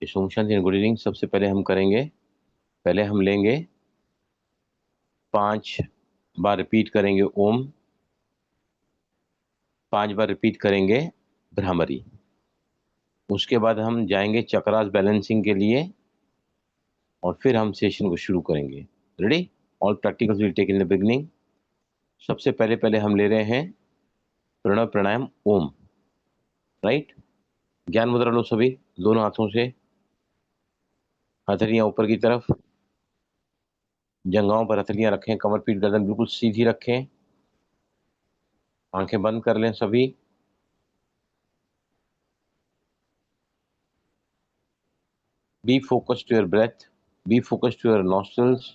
इस Om Shanti and good evening. सबसे पहले हम करेंगे, पहले हम लेंगे 5 बार रिपीट करेंगे ओम, 5 बार रिपीट करेंगे भ्रामरी। उसके बाद हम जाएंगे चक्रास बैलेंसिंग के लिए और फिर हम सेशन को शुरू करेंगे। Ready? All practicals will take in the beginning. सबसे पहले पहले हम ले रहे हैं प्रणव प्राणायाम ओम। राइट? ज्ञान मुद्रा लो सभी, दोनों हाथों से, हथेलियां ऊपर की तरफ, जंघाओं पर हथेलियां रखें, कमर पीठ गर्दन बिल्कुल सीधी रखें, आंखें बंद कर लें सभी। Be focused to your breath. Be focused to your nostrils.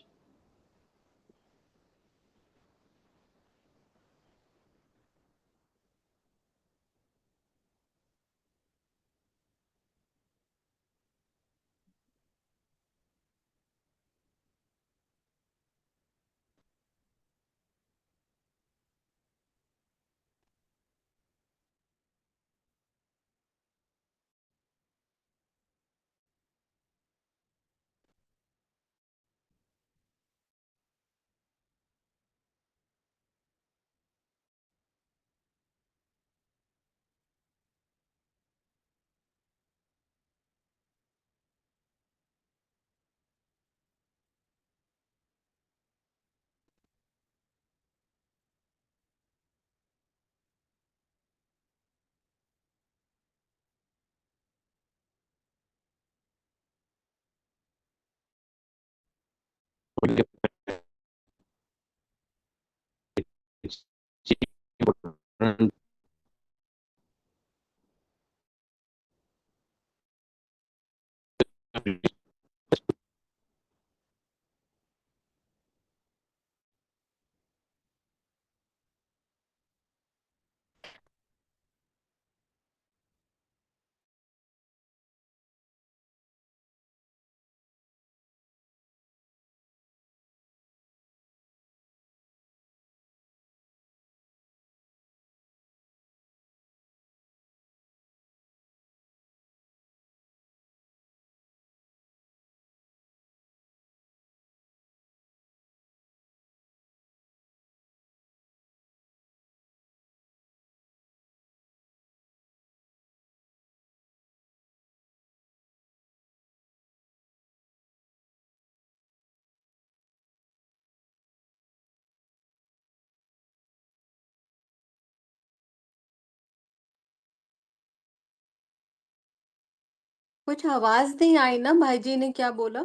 कुछ आवाज नहीं आई ना, भाई जी ने क्या बोला?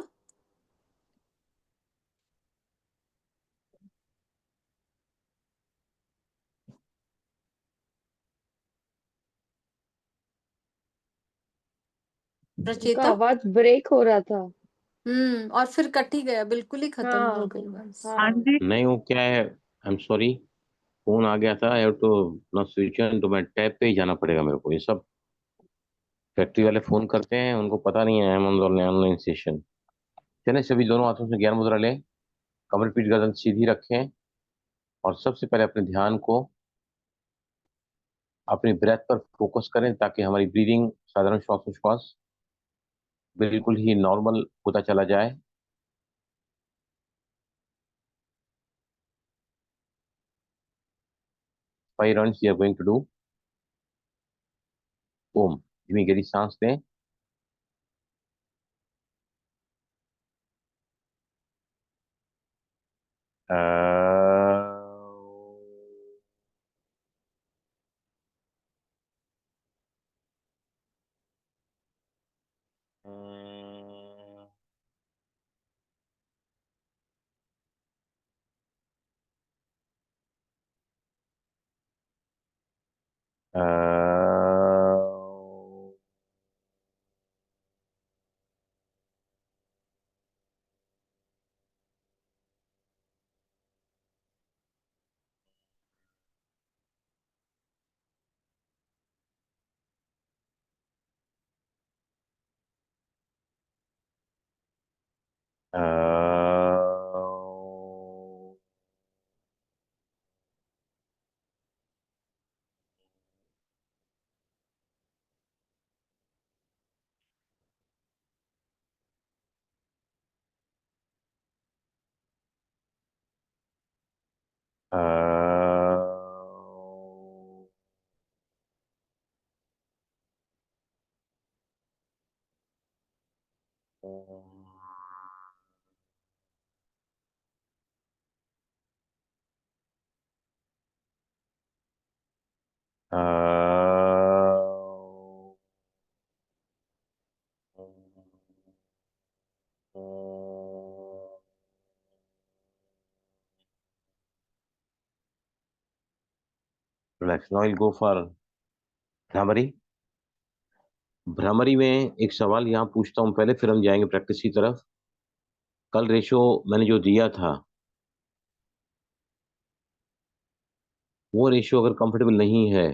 उनका रचिता। आवाज ब्रेक हो रहा था। और फिर कट ही गया, बिल्कुल ही खत्म हो हाँ गई बस। हाँ जी। नहीं, वो क्या है, आई एम सॉरी, फोन आ गया था। आई हैव टू ना स्विच ऑन, तो मैं टैब पे ही जाना पड़ेगा मेरे को। ये सब फैक्ट्री वाले फोन करते हैं, उनको पता नहीं है अमेजोन ऑनलाइन सेशन। चले सभी, दोनों हाथों से ज्ञान मुद्रा लें, कमर पीठ गर्दन सीधी रखें और सबसे पहले अपने ध्यान को अपनी ब्रेथ पर फोकस करें ताकि हमारी ब्रीदिंग, साधारण श्वासोच्छ्वास बिल्कुल ही नॉर्मल होता चला जाए। 5 rounds we are going to do ओम। धीमी गहरी सांस लें। Relax. Now I'll go for bhramari. Bhramari में एक सवाल यहाँ पूछता हूँ पहले, फिर हम जाएंगे प्रैक्टिस की तरफ. कल रेशो मैंने जो दिया था, वो रेशियो अगर कंफर्टेबल नहीं है,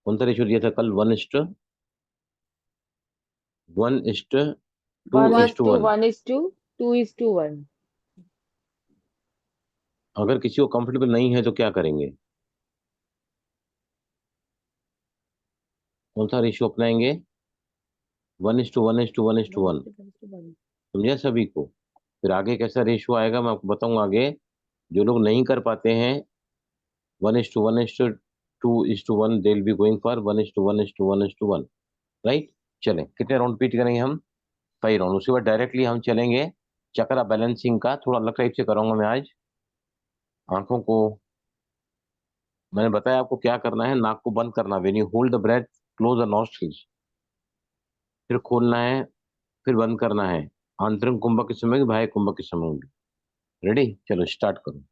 कौन सा रेशियो दिया था कल? 1:1:2 one one is is two two one one is two 2:1. अगर किसी को कंफर्टेबल नहीं है तो क्या करेंगे? कौन सा रेशियो अपनाएंगे? 1:1:1:1. 1:1. समझा सभी को? फिर आगे कैसा रेशियो आएगा मैं आपको बताऊंगा आगे. जो लोग नहीं कर पाते हैं 1:1:2:1, they will be going for 1:1:1:1. Right. चलें, कितने राउंड रिपीट करेंगे हम? 5 राउंड. उसके बाद डायरेक्टली हम चलेंगे चक्रा बैलेंसिंग का. थोड़ा अलग टाइप से कराऊंगा मैं आज. आंखों को मैंने बताया आपको क्या करना है. नाक को बंद करना, when you hold the breath close the nostrils. फिर खोलना है, फिर बंद करना है. आंतरिक कुंभक के समय कि बाह्य कुंभक के समय होंगे. रेडी? चलो स्टार्ट करो.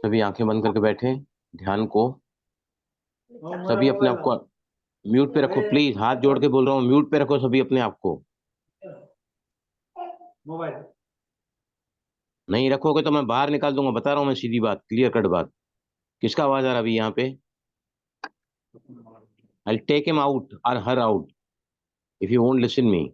सभी आंखें बंद करके बैठे. ध्यान को सभी अपने आप को म्यूट पे रखो प्लीज. हाथ जोड़ के बोल रहा हूँ, म्यूट पे रखो सभी अपने आप को. नहीं रखोगे तो मैं बाहर निकाल दूंगा. बता रहा हूँ मैं, सीधी बात, क्लियर कट बात. किसका आवाज आ रहा है अभी यहाँ पे? आई टेक हिम आउट और her out if you won't listen me.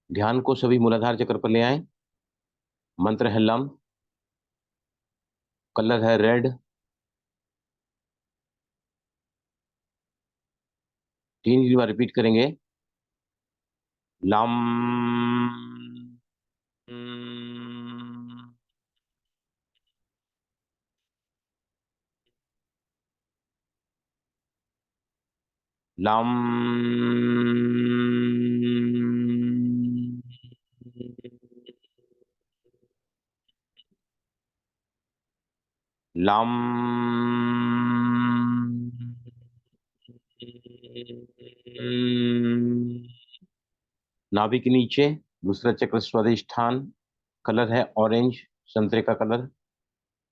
ध्यान को सभी मूलाधार चक्र पर ले आए. मंत्र है लम. कलर है रेड. 3 बार रिपीट करेंगे. लम. लम. लम नाभि के नीचे दूसरा चक्र स्वादिष्ठान, कलर है ऑरेंज, संतरे का कलर।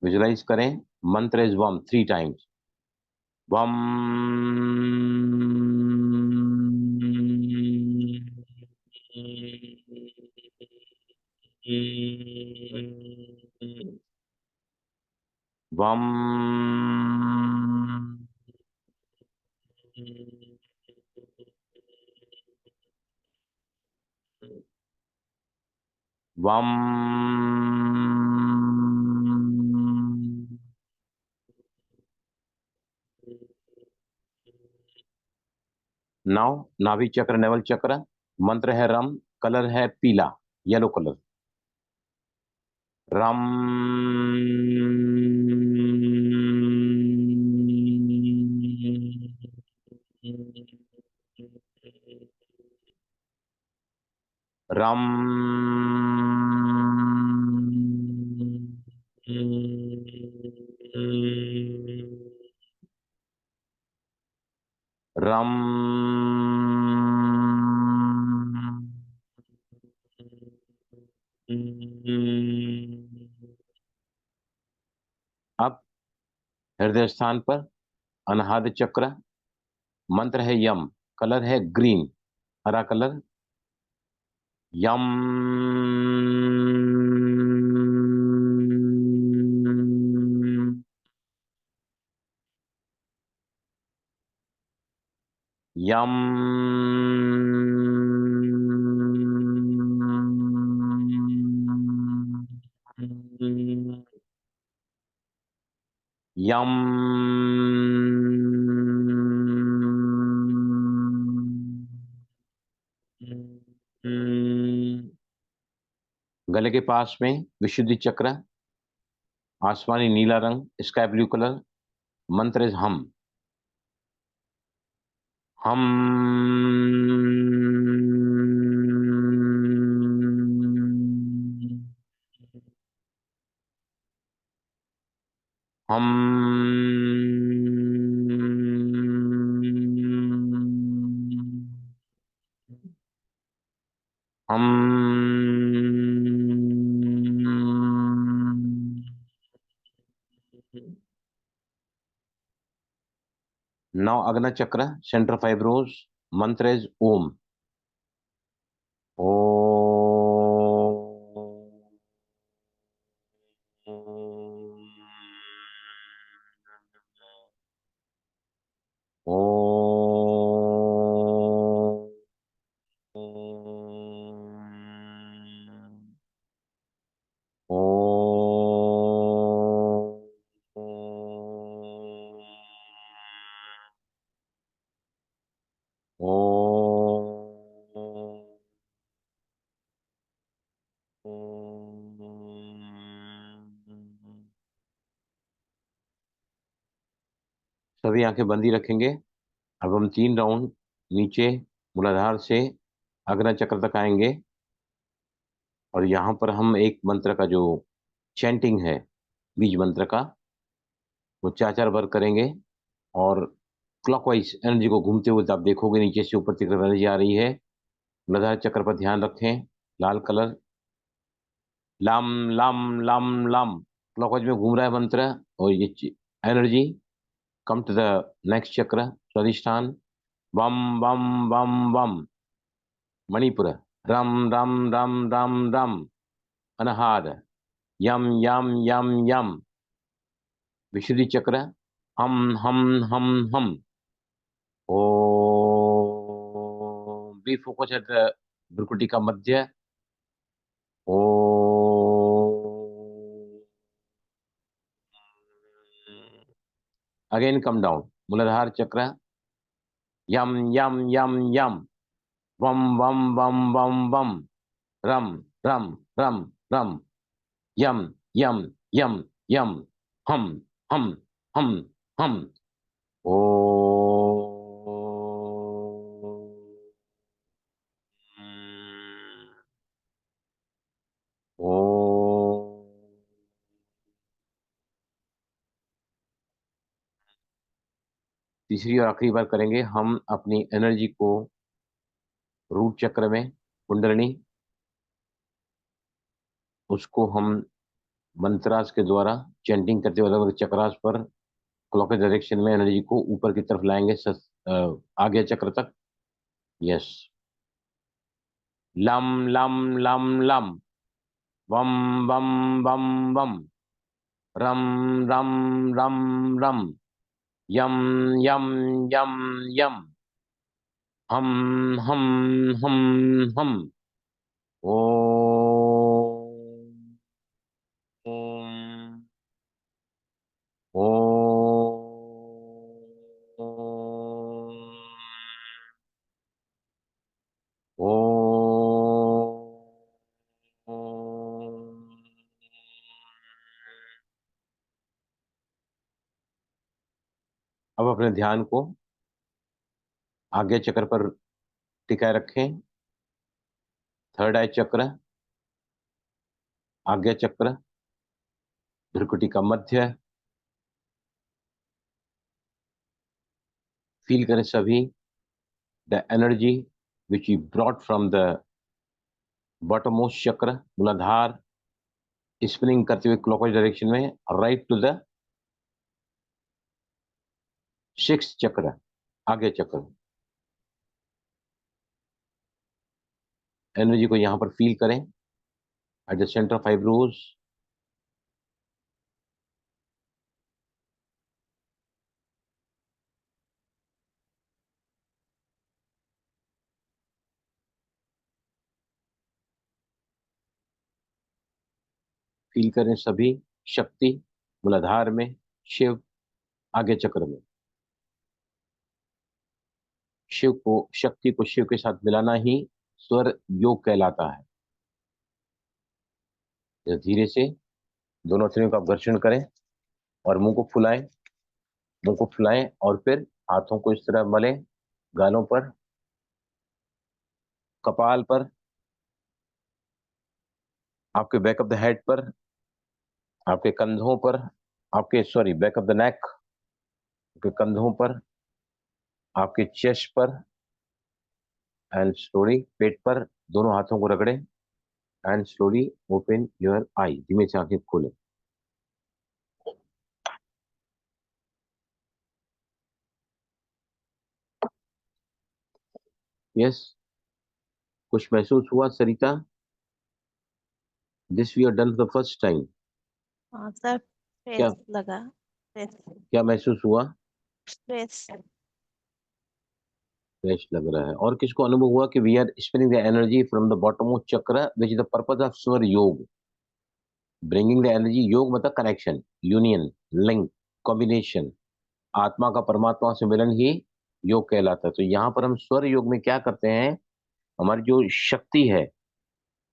विजुलाइज करें। मंत्र इज वम 3 टाइम्स। वम वम वम। नाउ नाभि चक्र, नेवल चक्र। मंत्र है रम, कलर है पीला, येलो कलर। रम रम रम। अब हृदय स्थान पर अनाहत चक्र। मंत्र है यम, कलर है ग्रीन, हरा कलर। यम यम यम। गले के पास में विशुद्धि चक्र, आसमानी नीला रंग, स्काई ब्लू कलर। मंत्र इज हम। हम हम हम। नौ अग्नि चक्र, सेंटर फाइब्रोस। मंत्र इज ओम। सभी आंखें बंदी रखेंगे। अब हम 3 राउंड नीचे मूलाधार से अग्नि चक्र तक आएंगे और यहाँ पर हम एक मंत्र का जो चैंटिंग है, बीज मंत्र का, वो 4 4 बार करेंगे। और क्लॉकवाइज एनर्जी को घूमते हुए आप देखोगे नीचे से ऊपर तक एनर्जी आ रही है। मूलाधार चक्र पर ध्यान रखें, लाल कलर। लम लम लम लम, क्लॉकवाइज में घूम रहा है मंत्र। और ये energy come to the next chakra Swadhisthana. वम वम वम वम, मणिपुर। रम रम रम रम रम, अनाहत। यम यम यम यम, विशुद्धि चक्र। हम ओ। बी फोकस एट द भ्रुकुटी का मध्य। ओ। अगेन कम डाउन, मूलाधार चक्र। यम यम यम यम, वम वम वम वम वम, रम रम रम रम, यम यम यम यम, हम हम हम हम। ओ। ओ। तीसरी और आखिरी बार करेंगे। हम अपनी एनर्जी को रूट चक्र में, कुंडलिनी, उसको हम मंत्रास के द्वारा चैंटिंग करते हुए अलग अलग चक्रास पर क्लॉक डायरेक्शन में एनर्जी को ऊपर की तरफ लाएंगे, आगे चक्र तक। यस। लम लम लम लम, वम वम वम वम, रम रम रम रम, यम यम यम यम, हम हम हम हम। ओम ओम ओम ओम। अब अपने ध्यान को आगे चक्र पर टिकाए रखें। थर्ड आई चक्र, आज्ञा चक्र, भ्रुकुटी का मध्य। फील करें सभी the energy which you brought from the bottom most चक्र, मूलाधार, स्पिनिंग करते हुए क्लॉकवाइज डायरेक्शन में राइट टू द सिक्स्थ चक्र, आगे चक्र। एनर्जी को यहां पर फील करें at the centre of eyebrows. Feel करें सभी शक्ति मूलाधार में, शिव आगे चक्र में। शिव को, शक्ति को शिव के साथ मिलाना ही स्वर योग कहलाता है। तो धीरे से दोनों हथेलियों का घर्षण करें और मुंह को फुलाएं, मुंह को फुलाएं और फिर हाथों को इस तरह मलें, गालों पर, कपाल पर, आपके बैक ऑफ द हेड पर, आपके कंधों पर, आपके sorry back of the neck, आपके कंधों पर, आपके चेस्ट पर, एंड स्लोली पेट पर दोनों हाथों को रगड़ें and slowly open your eye. धीमे से आंखें खोलें। यस, कुछ महसूस हुआ Sarita? This we are done for the first time. हाँ सर, क्या फ्रेश लगा। फ्रेश क्या महसूस हुआ? फ्रेश। फ्रेश लग रहा है। और किसको अनुभव हुआ कि we are spinning the energy from the bottom of chakra which is the purpose of swara yoga, bringing the energy. योग मतलब कनेक्शन, यूनियन, लिंक, कॉम्बिनेशन। आत्मा का परमात्मा से मिलन ही योग कहलाता है। तो यहाँ पर हम स्वर योग में क्या करते हैं, हमारी जो शक्ति है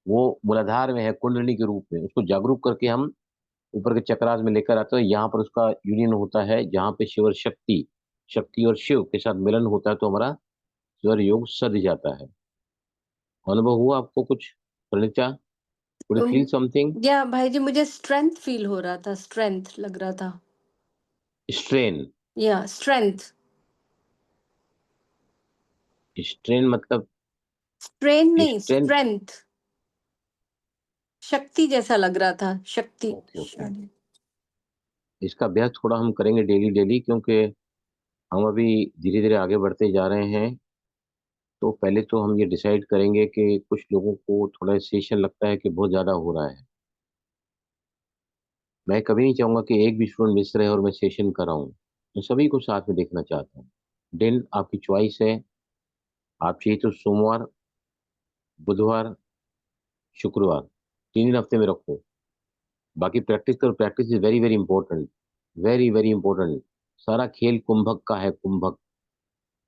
वो मूलाधार में है, कुंडली के रूप में, उसको जागरूक करके हम ऊपर के चक्रास में लेकर आते हैं। यहाँ पर उसका यूनियन होता है, जहाँ पे शिव और शक्ति, शक्ति और शिव के साथ मिलन होता है, तो हमारा स्वर योग सज जाता है। अनुभव हुआ आपको कुछ Praneeta? Could um, feel something? या भाई जी मुझे स्ट्रेंथ फील हो रहा था, स्ट्रेंथ लग रहा था। स्ट्रेन? या स्ट्रेंथ, स्ट्रेन मतलब स्ट्रेन नहीं, स्ट्रेन? स्ट्रेंथ, शक्ति जैसा लग रहा था, शक्ति। Okay okay. इसका अभ्यास थोड़ा हम करेंगे डेली डेली, क्योंकि हम अभी धीरे धीरे आगे बढ़ते जा रहे हैं। तो पहले तो हम ये डिसाइड करेंगे कि कुछ लोगों को थोड़ा सेशन लगता है कि बहुत ज़्यादा हो रहा है। मैं कभी नहीं चाहूँगा कि एक भी स्टूडेंट मिस रहे और मैं सेशन कराऊँ। मैं सभी को साथ में देखना चाहता हूँ। दिन आपकी चॉइस है। आप चाहिए तो सोमवार, बुधवार, शुक्रवार, 3 दिन हफ्ते में रखो। बाकी प्रैक्टिस करो। Practice is very very important, very very important. सारा खेल कुंभक का है। कुंभक,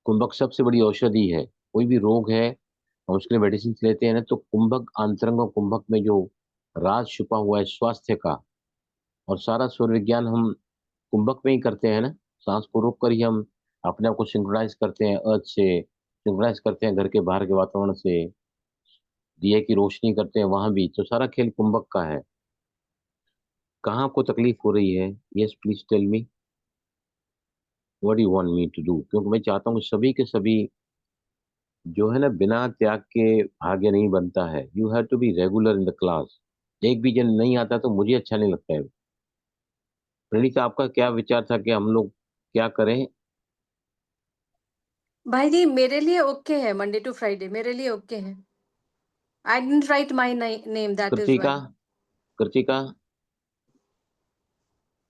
कुंभक सबसे बड़ी औषधि है। कोई भी रोग है, हम उसके लिए मेडिसिन लेते हैं ना, तो कुंभक, आंतरंग और कुंभक में जो राज छुपा हुआ है स्वास्थ्य का, और सारा स्वर विज्ञान हम कुंभक में ही करते हैं ना। सांस को रोक कर ही हम अपने आप को सिंक्रोनाइज करते हैं अर्थ से, सिंक्रोनाइज करते हैं घर के बाहर के वातावरण से, दिए की रोशनी करते हैं वहां भी। तो सारा खेल कुंभक का है। कहाँ आपको तकलीफ हो रही है? Yes please tell me. What you want me to do, क्योंकि मैं चाहता हूँ कि सभी के सभी जो है ना, बिना त्याग के भाग्य नहीं बनता है। You have to be regular in the class. एक भी जन नहीं आता तो मुझे अच्छा नहीं लगता है। प्रणीता, आपका क्या विचार था कि हम लोग क्या करें? भाई जी मेरे लिए ओके है, मंडे टू फ्राइडे मेरे लिए ओके है। I didn't right my name, that is Kritika, why. Kritika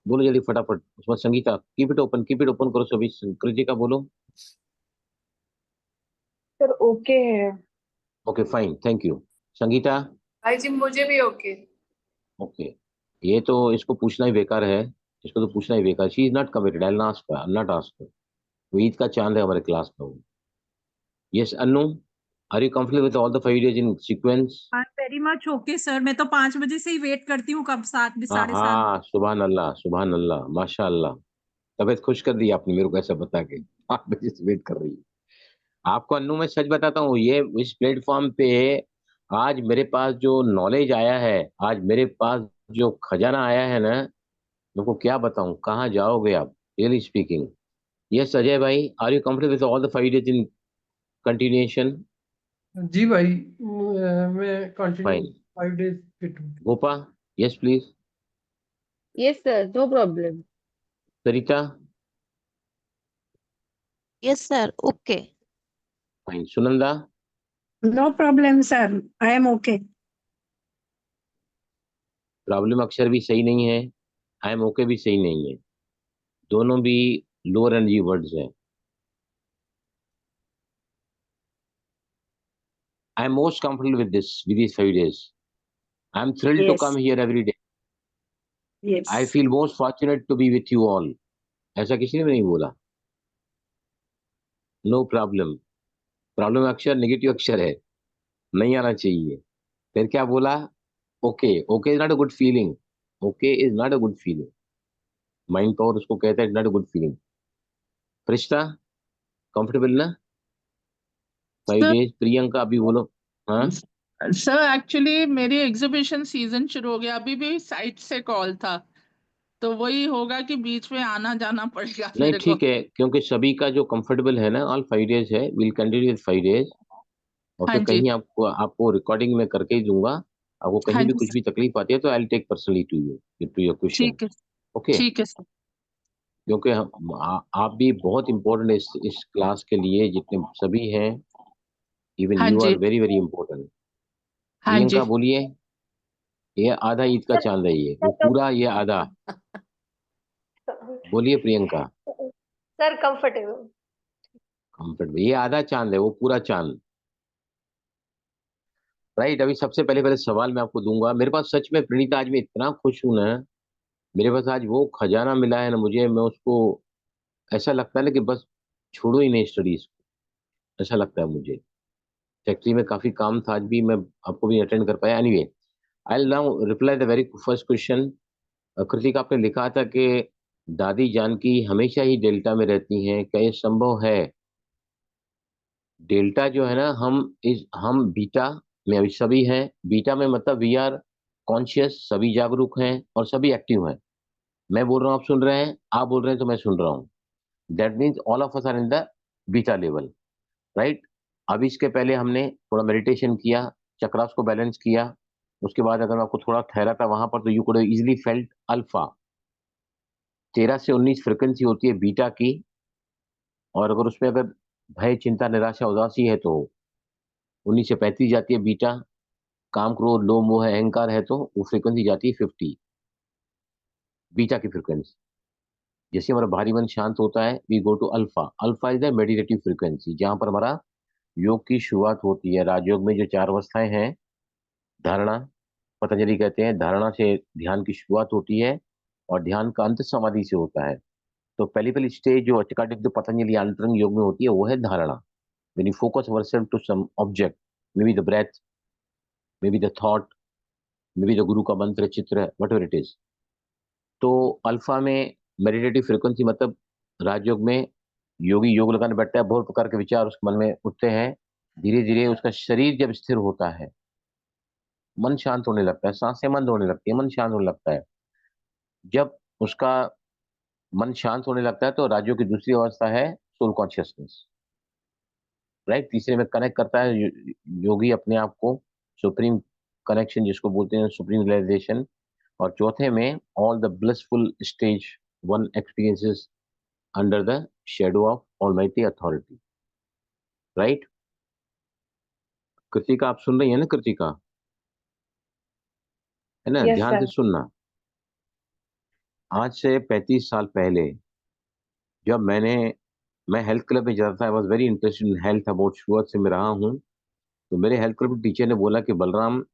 बोलो जल्दी फटाफट। उसमें संगीता, कीप इट ओपन करो सभी। कृतिका बोलो। सर ओके है। Okay fine, thank you. Sangeeta? भाई जी मुझे भी ओके। ओके। ये तो इसको पूछना ही बेकार है, इसको तो पूछना ही बेकार। She is not committed, I not ask. वो ईद का चांद है हमारे क्लास में वो। Yes Anu, are you comfortable with all the 5 days in sequence? I very much okay sir, मैं तो 5 बजे से ही वेट करती हूँ, कब 7 हाँ 7:30। हाँ, सुबहान अल्लाह, सुबहान अल्लाह, माशाअल्लाह। तबीयत खुश कर दी आपने मेरे को ऐसा बता के। 5 बजे से वेट कर रही है। आपको अन्नू मैं सच बताता हूँ, ये इस प्लेटफॉर्म पे आज मेरे पास जो नॉलेज आया है, आज मेरे पास जो खजाना आया है ना, मेरे को क्या बताऊं, कहाँ जाओगे आप, रियली स्पीकिंग। यस अजय भाई, are you comfortable with all the 5 days in continuation? जी भाई, मैं कंटिन्यू फाइन। 5 days फिट हूँ। Gopa? Yes please. Yes, sir. No problem. Sarita? Yes, sir. Okay. Fine. Sunanda? No problem sir, I am okay. Problem अक्षर भी सही नहीं है, आई एम ओके भी सही नहीं है, दोनों भी लोअर एनर्जी वर्ड्स हैं। I am most comfortable with this 5 days। I am thrilled to yes come here every day। Yes. I feel most fortunate to be with you all. ऐसा किसी ने भी नहीं बोला। No problem. प्रॉब्लम अक्षर negative अक्षर है, नहीं आना चाहिए। फिर क्या बोला? Okay. Okay is not a good feeling. Okay is not a good feeling. Mind power उसको कहता है, not a good feeling. Firishta, comfortable ना? 5 days। प्रियंका अभी बोलो। हाँ। सर एक्चुअली मेरी एग्जीबिशन सीजन शुरू हो गया, अभी भी साइट से कॉल था, तो वही होगा कि बीच में आना जाना पड़ेगा नहीं मेरे को। ठीक है, क्योंकि सभी का जो कंफर्टेबल है ना, ऑल 5 days है, विल कंटिन्यू विद 5 days। और हाँ फिर जी। कहीं आपको आपको रिकॉर्डिंग में करके ही दूंगा। आपको हाँ कहीं भी जी कुछ सर। भी तकलीफ आती है तो I take personally to your question. ठीक है। ओके। ठीक है सर। क्योंकि आप भी बहुत इंपॉर्टेंट है इस क्लास के लिए, जितने सभी हैं। इवन हाँ यू जी। Are very very important. हाँ जी। प्रियंका बोलिए। ये आधा ईद का चांद है, ये वो पूरा, ये आधा। बोलिए प्रियंका। Sir comfortable. कंफर्ट, ये आधा चांद है, वो पूरा चांद। राइट। अभी सबसे पहले पहले सवाल मैं आपको दूंगा। मेरे पास सच में प्रणीता आज मैं इतना खुश हूं ना, मेरे पास आज वो खजाना मिला है ना मुझे, मैं उसको, ऐसा लगता है ना कि बस छोड़ो ही नहीं स्टडीज को, ऐसा लगता है मुझे। फैक्ट्री में काफी काम था आज भी, मैं आपको भी अटेंड कर पाया। Anyway, I now reply the very first question. Kritik, आपने लिखा था कि दादी जानकी हमेशा ही डेल्टा में रहती हैं, क्या ये संभव है? डेल्टा जो है ना, हम बीटा में अभी सभी हैं। बीटा में मतलब वी आर कॉन्शियस, सभी जागरूक हैं और सभी एक्टिव हैं। मैं बोल रहा हूँ आप सुन रहे हैं, आप बोल रहे हैं तो मैं सुन रहा हूँ। That means all of us are in the beta level, right. अभी इसके पहले हमने थोड़ा मेडिटेशन किया, चक्रास को बैलेंस किया। उसके बाद अगर मैं आपको थोड़ा ठहरा था वहां पर, तो you could easily felt alpha. 13 से 19 फ्रिक्वेंसी होती है बीटा की। और अगर उसमें अगर भय, चिंता, निराशा, उदासी है तो 19 से 35 जाती है बीटा। काम, क्रोध, लोभ, मोह, अहंकार है तो वो फ्रीक्वेंसी जाती है 50, बीटा की फ्रीक्वेंसी। जैसे हमारा भारी मन शांत होता है, we go to alpha. Alpha is the meditative frequency, जहां पर हमारा योग की शुरुआत होती है। राजयोग में जो 4 अवस्थाएं हैं, धारणा, पतंजलि कहते हैं धारणा से ध्यान की शुरुआत होती है, और ध्यान का अंत समाधि से होता है। तो पहली पहली स्टेज जो अचकाटिक जो पतंजलि अंतरंग योग में होती है, वो है धारणा। When you focus ourself to some object, may be the breath, may be the thought, may be the guru का मंत्र, चित्र, वट एवर इट इज। तो अल्फा में मेडिटेटिव फ्रिक्वेंसी मतलब राजयोग में योगी योग लगाने बैठता है, बहुत प्रकार के विचार उसके मन में उठते हैं। धीरे धीरे उसका शरीर जब स्थिर होता है, मन शांत होने लगता है, सांसें मंद होने लगती है, मन शांत होने लगता है। जब उसका मन शांत होने लगता है तो राजयोग की दूसरी अवस्था है सोल कॉन्शियसनेस, राइट। तीसरे में कनेक्ट करता है योगी अपने आप को, सुप्रीम कनेक्शन जिसको बोलते हैं सुप्रीम रियलाइजेशन। और चौथे में all the blissful stage one experiences under the shadow of almighty authority, right. Kritika आप सुन रही है ना? कृतिका है ना? Yes, ध्यान से sir. सुनना। आज से 35 साल पहले जब मैं हेल्थ क्लब में जाता था, I was very interested in health, about शुरुआत से मैं रहा हूँ। तो मेरे हेल्थ क्लब टीचर ने बोला कि बलराम,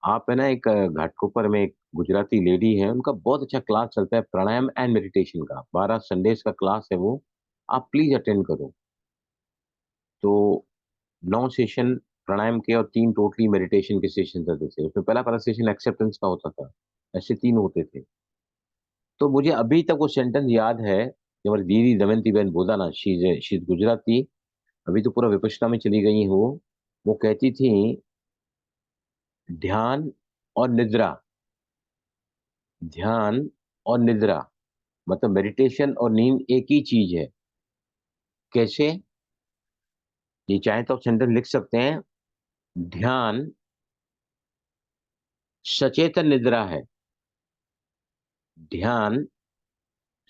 आप है ना, एक घाटकोपर में एक गुजराती लेडी है, उनका बहुत अच्छा क्लास चलता है प्राणायाम एंड मेडिटेशन का, 12 संडेज का क्लास है वो, आप प्लीज अटेंड करो। तो 9 सेशन प्राणायाम के और 3 टोटली मेडिटेशन के सेशन होते थे। उसमें पहला सेशन एक्सेप्टेंस का होता था, ऐसे 3 होते थे। तो मुझे अभी तक वो सेंटेंस याद है जब हमारी दीदी दमयंती बहन बोला ना, शी इज गुजराती, अभी तो पूरा विपश्यना में चली गई है वो कहती थी ध्यान और निद्रा, ध्यान और निद्रा मतलब मेडिटेशन और नींद एक ही चीज है। कैसे? ये चाहे तो आप सेंटेंस लिख सकते हैं, ध्यान सचेतन निद्रा है, ध्यान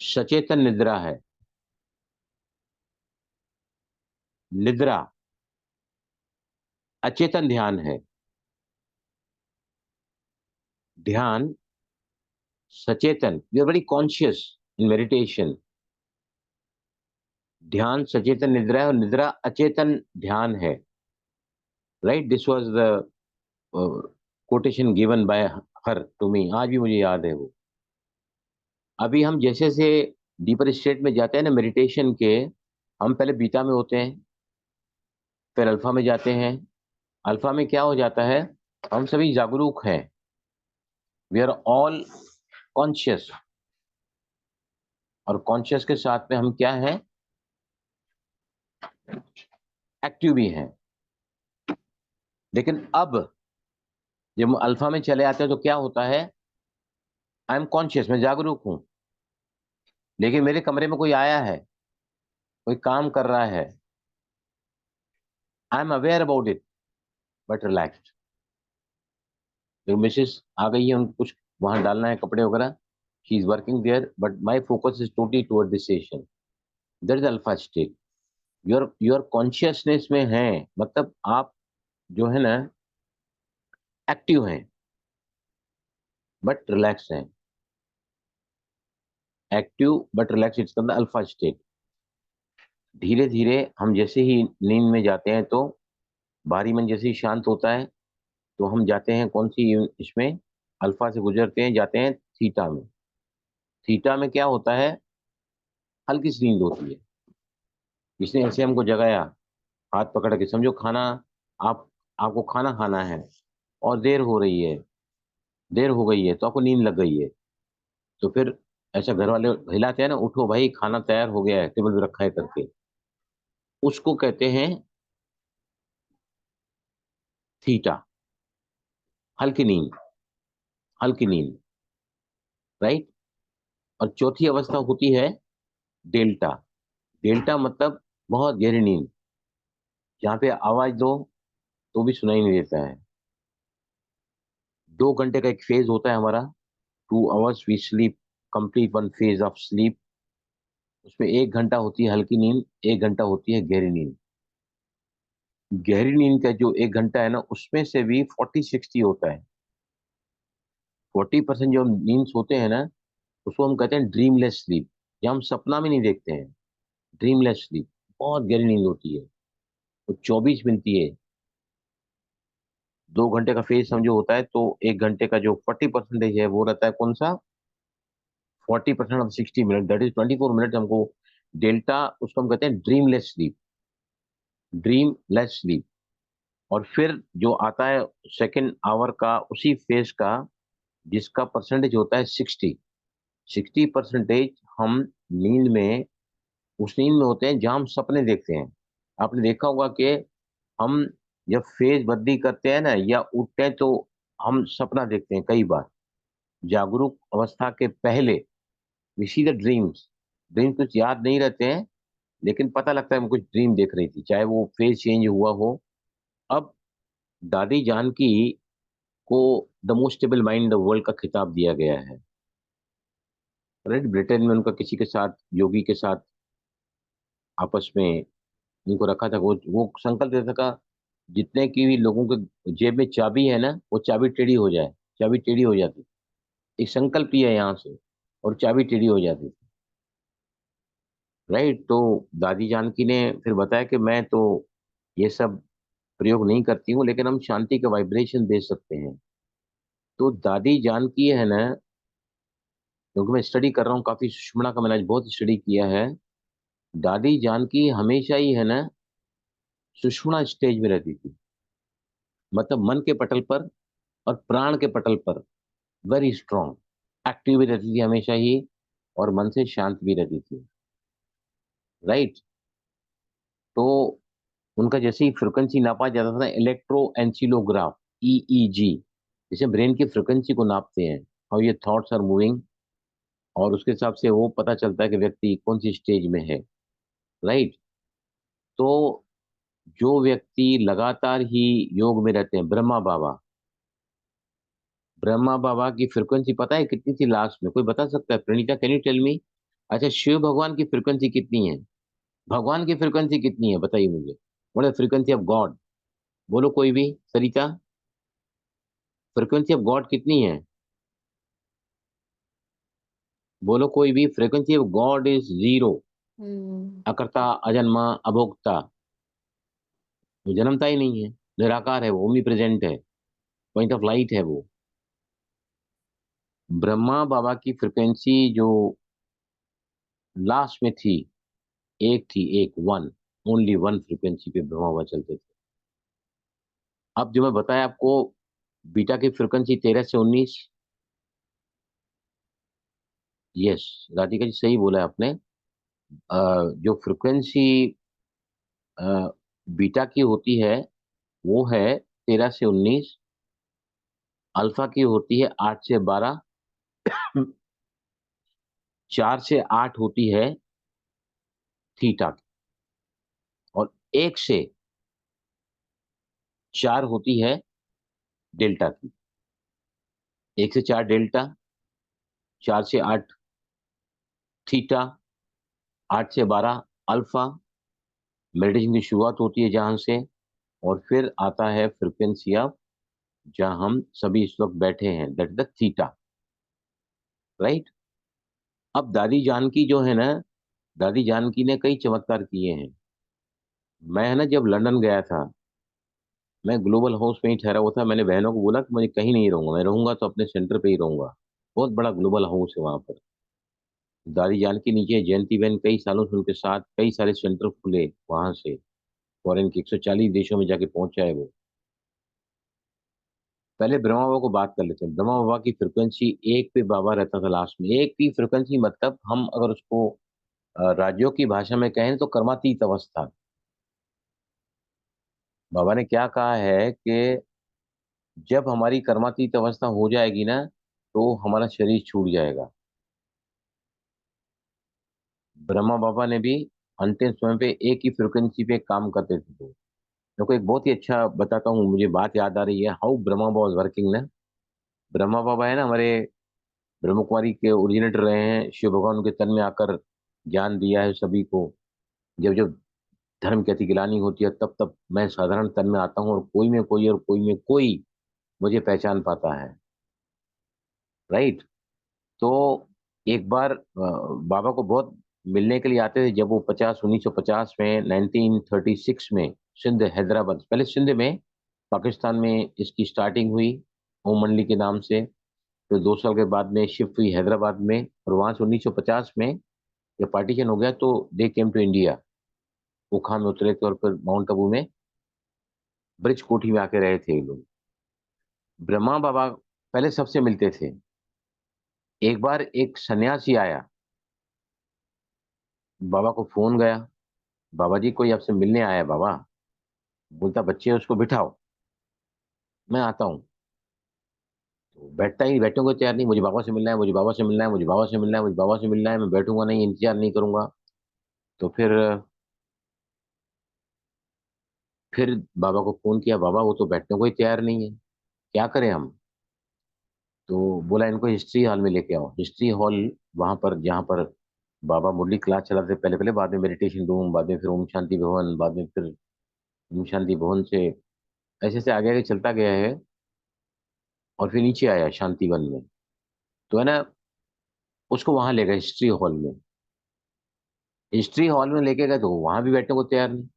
सचेतन निद्रा है, निद्रा अचेतन ध्यान है, ध्यान सचेतन, you are very conscious in meditation. ध्यान सचेतन निद्रा है और निद्रा अचेतन ध्यान है, right. This was the quotation given by her to me, आज भी मुझे याद है वो। अभी हम जैसे से डीपर स्टेट में जाते हैं ना मेडिटेशन के, हम पहले बीटा में होते हैं, फिर अल्फा में जाते हैं। अल्फा में क्या हो जाता है, हम सभी जागरूक हैं, वी आर ऑल कॉन्शियस, और कॉन्शियस के साथ में हम क्या हैं, एक्टिव भी हैं। लेकिन अब जब हम अल्फा में चले आते हैं तो क्या होता है, आई एम कॉन्शियस, मैं जागरूक हूं, लेकिन मेरे कमरे में कोई आया है, कोई काम कर रहा है, I am aware about it but relaxed. जो मिसेस आ गई है, उनको कुछ वहां डालना है कपड़े वगैरह, she is working there but my focus is totally toward this session, that is alpha state. Your consciousness में है, मतलब आप जो है ना एक्टिव हैं बट रिलैक्स हैं, active but relax, it's the alpha state. धीरे धीरे हम जैसे ही नींद में जाते हैं तो बाहरी मन जैसे ही शांत होता है तो हम जाते हैं कौन सी इसमें, अल्फा से गुजरते हैं, जाते हैं थीटा में। थीटा में क्या होता है, हल्की सी नींद होती है। इसने ऐसे हमको जगाया, हाथ पकड़ के, समझो खाना, आप आपको खाना खाना है और देर हो रही है, देर हो गई है तो आपको नींद लग गई है, तो फिर ऐसा घर वाले हिलाते हैं ना, उठो भाई खाना तैयार हो गया है, टेबल पे रखा है करके, उसको कहते हैं थीटा, हल्की नींद, हल्की नींद, राइट। और चौथी अवस्था होती है डेल्टा। डेल्टा मतलब बहुत गहरी नींद, जहाँ पे आवाज दो तो भी सुनाई नहीं देता है। 2 घंटे का एक फेज होता है हमारा, 2 hours we sleep, complete one phase of sleep. उसमें 1 घंटा होती है हल्की नींद, 1 घंटा होती है गहरी नींद। गहरी नींद का जो 1 घंटा है ना, उसमें से भी 40-60 होता है। 40% जो हम नींद सोते हैं ना, उसको हम कहते हैं ड्रीमलेस स्लीप, या हम सपना में नहीं देखते हैं, ड्रीमलेस स्लीप, बहुत गहरी नींद होती है। तो 24 मिलती है, 2 घंटे का फेज समझो होता है, तो 1 घंटे का जो 40% है वो रहता है कौन सा, 40% of 60 minute, that is 24 minute हमको डेल्टा, उसको हम कहते हैं dreamless sleep, dream less sleep. और फिर जो आता है सेकेंड आवर का उसी फेज का, जिसका परसेंटेज होता है 60% हम नींद में, उस नींद में होते हैं जहां हम सपने देखते हैं। आपने देखा होगा कि हम जब फेज बदली करते हैं ना या उठते हैं तो हम सपना देखते हैं कई बार, जागरूक अवस्था के पहले we see the dreams, dream कुछ याद नहीं रहते हैं, लेकिन पता लगता है मैं कुछ ड्रीम देख रही थी, चाहे वो फेज चेंज हुआ हो। अब दादी जानकी को the most stable mind in the world का खिताब दिया गया है। राइट, ब्रिटेन में उनका किसी के साथ, योगी के साथ आपस में उनको रखा था। वो संकल्प देता था, जितने की भी लोगों के जेब में चाबी है ना, वो चाबी टेढ़ी हो जाए। चाबी टेढ़ी हो जाती, एक संकल्प लिया यहाँ से, और चाबी टेढ़ी हो जाती थी। राइट, तो दादी जानकी ने फिर बताया कि मैं तो ये सब प्रयोग नहीं करती हूँ, लेकिन हम शांति का वाइब्रेशन दे सकते हैं। तो दादी जानकी है ना, क्योंकि मैं स्टडी कर रहा हूँ काफी, सुषमणा का मैंने आज बहुत स्टडी किया है। दादी जानकी हमेशा ही है ना सुषमणा स्टेज में रहती थी, मतलब मन के पटल पर और प्राण के पटल पर वेरी स्ट्रांग, एक्टिव भी रहती थी हमेशा ही, और मन से शांत भी रहती थी। राइट, तो उनका जैसे ही फ्रिक्वेंसी नापा जाता था ना, इलेक्ट्रो एंसिलोग्राफ, ईईजी, जैसे ब्रेन की फ्रिक्वेंसी को नापते हैं, हाउ ये थॉट्स आर मूविंग, और उसके हिसाब से वो पता चलता है कि व्यक्ति कौन सी स्टेज में है। राइट, तो जो व्यक्ति लगातार ही योग में रहते हैं, ब्रह्मा बाबा की फ्रिक्वेंसी पता है कितनी थी लास्ट में? कोई बता सकता है? Praneeta, can you tell me? अच्छा, शिव भगवान की फ्रिक्वेंसी कितनी है? भगवान की फ्रिक्वेंसी कितनी है बताइए मुझे। What is frequency of God? बोलो कोई भी। सरिता, फ्रीक्वेंसी ऑफ गॉड कितनी है? बोलो कोई भी। Frequency of God is 0। अकर्ता, अजन्मा, अभोक्ता, वो जन्मता ही नहीं है, निराकार है, वो ओमनी प्रेजेंट है, पॉइंट ऑफ लाइट है वो। ब्रह्मा बाबा की फ्रिक्वेंसी जो लास्ट में थी, एक थी, एक, वन, ओनली वन फ्रिक्वेंसी पे ब्रह्मा बाबा चलते थे। अब जो मैं बताया आपको, बीटा की फ्रिक्वेंसी 13 से 19। यस, राधिका जी सही बोला है आपने। जो फ्रिक्वेंसी बीटा की होती है वो है 13 से 19। अल्फा की होती है 8 से 12। 4 से 8 होती है थीटा की, और 1 से 4 होती है डेल्टा की। 1 से 4 डेल्टा, 4 से 8 थीटा, 8 से 12 अल्फा। मेडिटेशन की शुरुआत होती है जहां से, और फिर आता है फ्रिक्वेंसी ऑफ, जहां हम सभी इस वक्त बैठे हैं, दैट द थीटा। राइट, अब दादी जानकी जो है ना, दादी जानकी ने कई चमत्कार किए हैं। मैं है ना जब लंदन गया था, मैं ग्लोबल हाउस में ही ठहरा हुआ था। मैंने बहनों को बोला कि मुझे कहीं नहीं रहूंगा, मैं रहूंगा तो अपने सेंटर पे ही रहूंगा। बहुत बड़ा ग्लोबल हाउस है वहां पर। दादी जानकी नीचे जयंती बहन कई सालों से उनके साथ, कई सारे सेंटर खुले वहां से, फॉरेन के 140 देशों में जाके पहुंचा है वो। पहले ब्रह्मा बाबा को बात कर लेते हैं। ब्रह्मा बाबा की फ्रिक्वेंसी 1 पे बाबा रहता था लास्ट में। 1 की फ्रिक्वेंसी मतलब हम अगर उसको राज्यों की भाषा में कहें तो कर्मातीत अवस्था। बाबा ने क्या कहा है कि जब हमारी कर्मातीत अवस्था हो जाएगी ना, तो हमारा शरीर छूट जाएगा। ब्रह्मा बाबा ने भी अंतिम समय पे एक ही फ्रिक्वेंसी पे काम करते थे। तो देखो, एक बहुत ही अच्छा बताता हूँ, मुझे बात याद आ रही है how Brahma Baba was working ना। ब्रह्मा बाबा है ना, हमारे ब्रह्म कुमारी के ओरिजिनेटर रहे हैं। शिव भगवान उनके तन में आकर ज्ञान दिया है सभी को। जब जब धर्म की अति गिलानी होती है, तब तब मैं साधारण तन में आता हूँ, और कोई में कोई और कोई में कोई मुझे पहचान पाता है। राइट, तो एक बार बाबा को बहुत मिलने के लिए आते थे, जब वो 1950 में, 1936 में सिंध, हैदराबाद, पहले सिंध में, पाकिस्तान में इसकी स्टार्टिंग हुई ओम मंडली के नाम से। फिर 2 साल के बाद में शिफ्ट हुई हैदराबाद में, और वहां से 1950 में जब पार्टीशन हो गया तो दे केम टू इंडिया। ओखा में उतरे थे, और फिर माउंट आबू में ब्रिज कोठी में आके रहे थे ये लोग। ब्रह्मा बाबा पहले सबसे मिलते थे। एक बार एक सन्यासी आया, बाबा को फोन गया, बाबा जी कोई आपसे मिलने आया है बाबा। बोलता, बच्चे उसको बिठाओ, मैं आता हूँ। तो बैठता ही, बैठने को तैयार नहीं, मुझे बाबा से मिलना है, मुझे बाबा से मिलना है, मुझे बाबा से मिलना है, मुझे बाबा से मिलना है, मैं बैठूंगा नहीं, इंतजार नहीं करूंगा। तो फिर बाबा को फोन किया, बाबा वो तो बैठने को ही तैयार नहीं है, क्या करें हम? तो बोला इनको हिस्ट्री हॉल में लेके आओ। हिस्ट्री हॉल, वहां पर जहाँ पर बाबा मुरली क्लास चलाते पहले पहले, बाद में मेडिटेशन रूम, बाद में फिर ओम शांति भवन, बाद में फिर ओम शांति भवन से ऐसे से आगे आगे चलता गया है, और फिर नीचे आया शांति वन में। तो है ना, उसको वहां ले गए हिस्ट्री हॉल में। हिस्ट्री हॉल में लेके गए तो वहां भी बैठने को तैयार नहीं,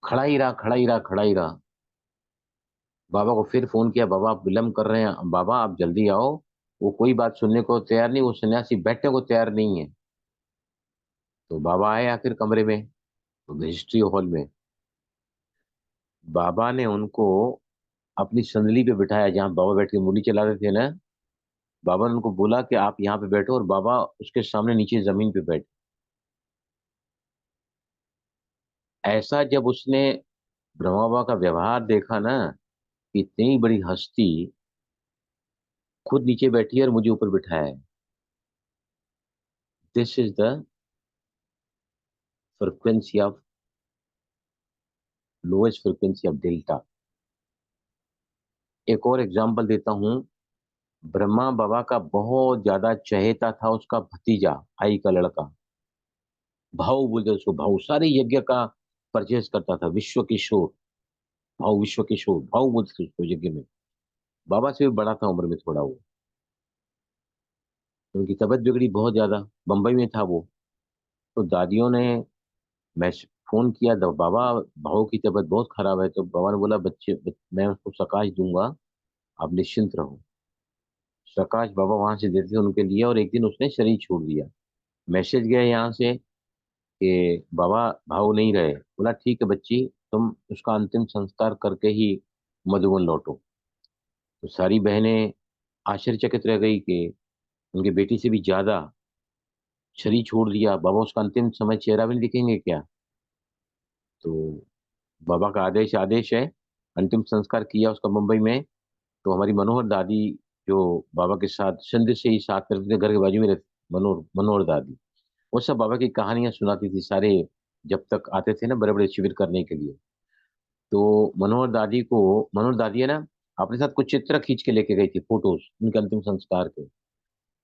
खड़ा ही रहा, खड़ा ही रहा, खड़ा ही रहा। बाबा को फिर फोन किया, बाबा आप विलम्ब कर रहे हैं, बाबा आप जल्दी आओ। वो कोई बात सुनने को तैयार नहीं, वो सन्यासी बैठने को तैयार नहीं है। तो बाबा आए आखिर कमरे में, तो हिस्ट्री हॉल में बाबा ने उनको अपनी संदली पे बिठाया, जहाँ बाबा बैठ के मुरली चलाते थे ना। बाबा ने उनको बोला कि आप यहाँ पे बैठो, और बाबा उसके सामने नीचे जमीन पे बैठे। ऐसा जब उसने ब्रह्मा बाबा का व्यवहार देखा ना, कि इतनी बड़ी हस्ती खुद नीचे बैठी है और मुझे ऊपर बिठाया है। This is the frequency of, lowest frequency of delta. एक और एग्जांपल देता हूँ। ब्रह्मा बाबा का बहुत ज्यादा चहेता था उसका भतीजा, भाई का लड़का, भाऊ बोलते उसको, भाऊ सारे यज्ञ का परचेज करता था, विश्व किशोर, भाऊ विश्व किशोर, भाऊ बोलते थे उसको यज्ञ में। बाबा से भी बड़ा था उम्र में थोड़ा वो। उनकी तबीयत बिगड़ी बहुत ज्यादा, बम्बई में था वो। तो दादियों ने, मैं फोन किया, बाबा भाऊ की तबीयत बहुत खराब है। तो बाबा ने बोला मैं उसको प्रकाश दूंगा, आप निश्चिंत रहो। प्रकाश बाबा वहां से देते थे उनके लिए, और एक दिन उसने शरीर छोड़ दिया। मैसेज गया यहाँ से कि बाबा भाव नहीं रहे। बोला ठीक है बच्ची, तुम उसका अंतिम संस्कार करके ही मधुबन लौटो। तो सारी बहनें आश्चर्यचकित रह गई कि उनकी बेटी से भी ज्यादा शरीर छोड़ दिया, बाबा उसका अंतिम समय चेहरा भी नहीं दिखेंगे क्या? तो बाबा का आदेश आदेश है, अंतिम संस्कार किया उसका मुंबई में। तो हमारी मनोहर दादी, जो बाबा के साथ सिंध से ही साथ करते थे, घर के बाजू में रहती, मनोहर मनोहर दादी, वो सब बाबा की कहानियां सुनाती थी सारे, जब तक आते थे ना बड़े बड़े शिविर करने के लिए। तो मनोहर दादी है ना, अपने साथ कुछ चित्र खींच के लेके गई थी, फोटोज उनके अंतिम संस्कार के।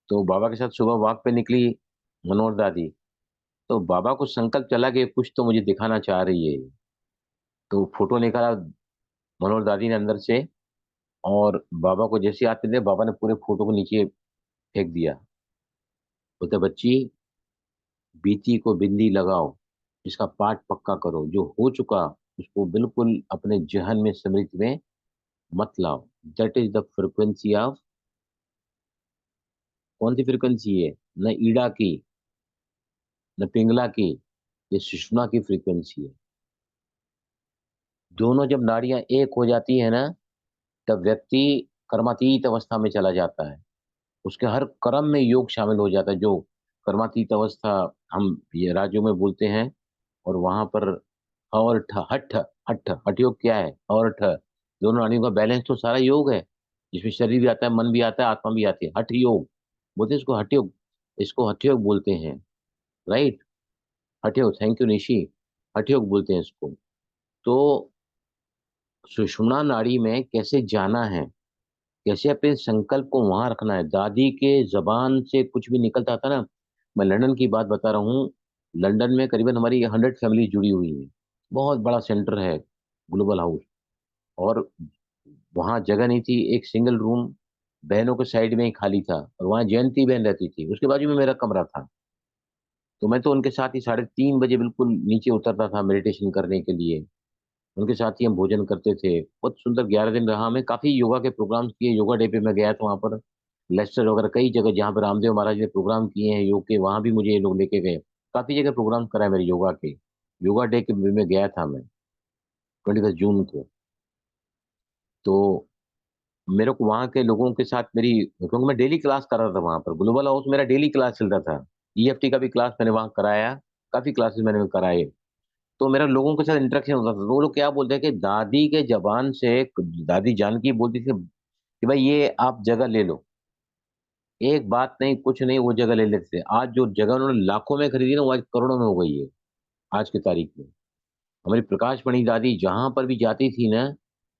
तो बाबा के साथ सुबह वॉक पे निकली मनोहर दादी। तो बाबा को संकल्प चला कि कुछ तो मुझे दिखाना चाह रही है ये। तो फोटो निकाला मनोहर दादी ने अंदर से, और बाबा को जैसे आते थे, बाबा ने पूरे फोटो को नीचे फेंक दिया। बोलते बच्ची, बीती को बिंदी लगाओ, इसका पाठ पक्का करो, जो हो चुका उसको बिल्कुल अपने जहन में, स्मृति में मत लाओ। That is the frequency of, कौन सी फ्रिक्वेंसी है? न ईड़ा की, न पिंगला की, ये सुषुम्ना की फ्रीक्वेंसी है। दोनों जब नाड़ियां एक हो जाती है ना, तब व्यक्ति कर्मातीत अवस्था में चला जाता है। उसके हर कर्म में योग शामिल हो जाता है, जो कर्मातीत अवस्था हम ये राज्यों में बोलते हैं। और वहां पर और हठ हठ हठ योग क्या है? और दोनों नाड़ियों का बैलेंस तो सारा योग है, जिसमें शरीर भी आता है, मन भी आता है, आत्मा भी आती है। हठ योग बोलते हैं इसको, हठ योग, इसको हठ योग बोलते हैं। राइट, हठ योग, थैंक यू निशी, हठ योग बोलते हैं इसको। तो सुषुम्ना नाड़ी में कैसे जाना है, कैसे अपने संकल्प को वहां रखना है। दादी के जबान से कुछ भी निकलता था ना, मैं लंदन की बात बता रहा हूँ। लंदन में करीबन हमारी 100 फैमिली जुड़ी हुई है, बहुत बड़ा सेंटर है, ग्लोबल हाउस। और वहाँ जगह नहीं थी, एक सिंगल रूम बहनों के साइड में ही खाली था, और वहाँ जयंती बहन रहती थी, उसके बाजू में मेरा कमरा था। तो मैं तो उनके साथ ही 3:30 बजे बिल्कुल नीचे उतरता था मेडिटेशन करने के लिए। उनके साथ ही हम भोजन करते थे। बहुत सुंदर 11 दिन रहा। मैं काफी योगा के प्रोग्राम्स किए, योगा डे पे मैं गया था वहाँ पर, लेक्चर वगैरह कई जगह जहाँ पर रामदेव महाराज ने प्रोग्राम किए हैं योग के, वहाँ भी मुझे ये लोग लेके गए। काफी जगह प्रोग्राम कराए मेरे योगा के। योगा डे के में गया था मैं 21 जून को। तो मेरे को वहाँ के लोगों के साथ मेरी, क्योंकि मैं डेली क्लास कर रहा था वहाँ पर, ग्लोबल हाउस मेरा डेली क्लास चलता था। ईएफटी का भी क्लास मैंने वहाँ कराया, काफी क्लासेस मैंने कराए। तो मेरा लोगों के साथ इंटरेक्शन होता था। तो वो लोग क्या बोलते हैं कि दादी के जबान से, दादी जानकी बोलती थी कि भाई ये आप जगह ले लो, एक बात नहीं कुछ नहीं, वो जगह ले लेते थे। आज जो जगह उन्होंने लाखों में खरीदी ना, वो आज करोड़ों में हो गई है आज की तारीख में। हमारी प्रकाश मणि दादी जहां पर भी जाती थी ना,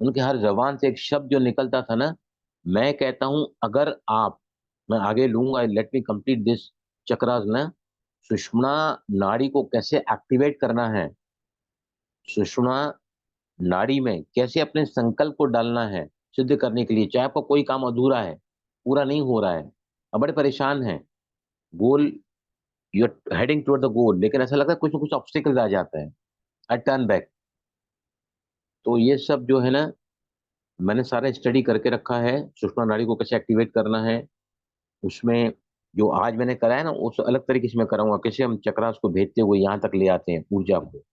उनके हर जबान से एक शब्द जो निकलता था ना, मैं कहता हूं अगर आप, मैं आगे लूंगा, let me complete this chakras ना, सुषुम्ना नाड़ी को कैसे एक्टिवेट करना है, सुषुम्ना नाड़ी में कैसे अपने संकल्प को डालना है सिद्ध करने के लिए, चाहे आपका कोई काम अधूरा है, पूरा नहीं हो रहा है, अब बड़े परेशान हैं, goal, you are heading toward the goal, लेकिन ऐसा लगता है कुछ ना कुछ ऑब्स्टिकल आ जाता है, आई टर्न बैक। तो ये सब जो है ना, मैंने सारा स्टडी करके रखा है, सुषुम्ना नाड़ी को कैसे एक्टिवेट करना है। उसमें जो आज मैंने करा है ना, उस अलग तरीके से मैं कराऊंगा, कैसे हम चक्रास को भेजते हुए यहाँ तक ले आते हैं ऊर्जा को,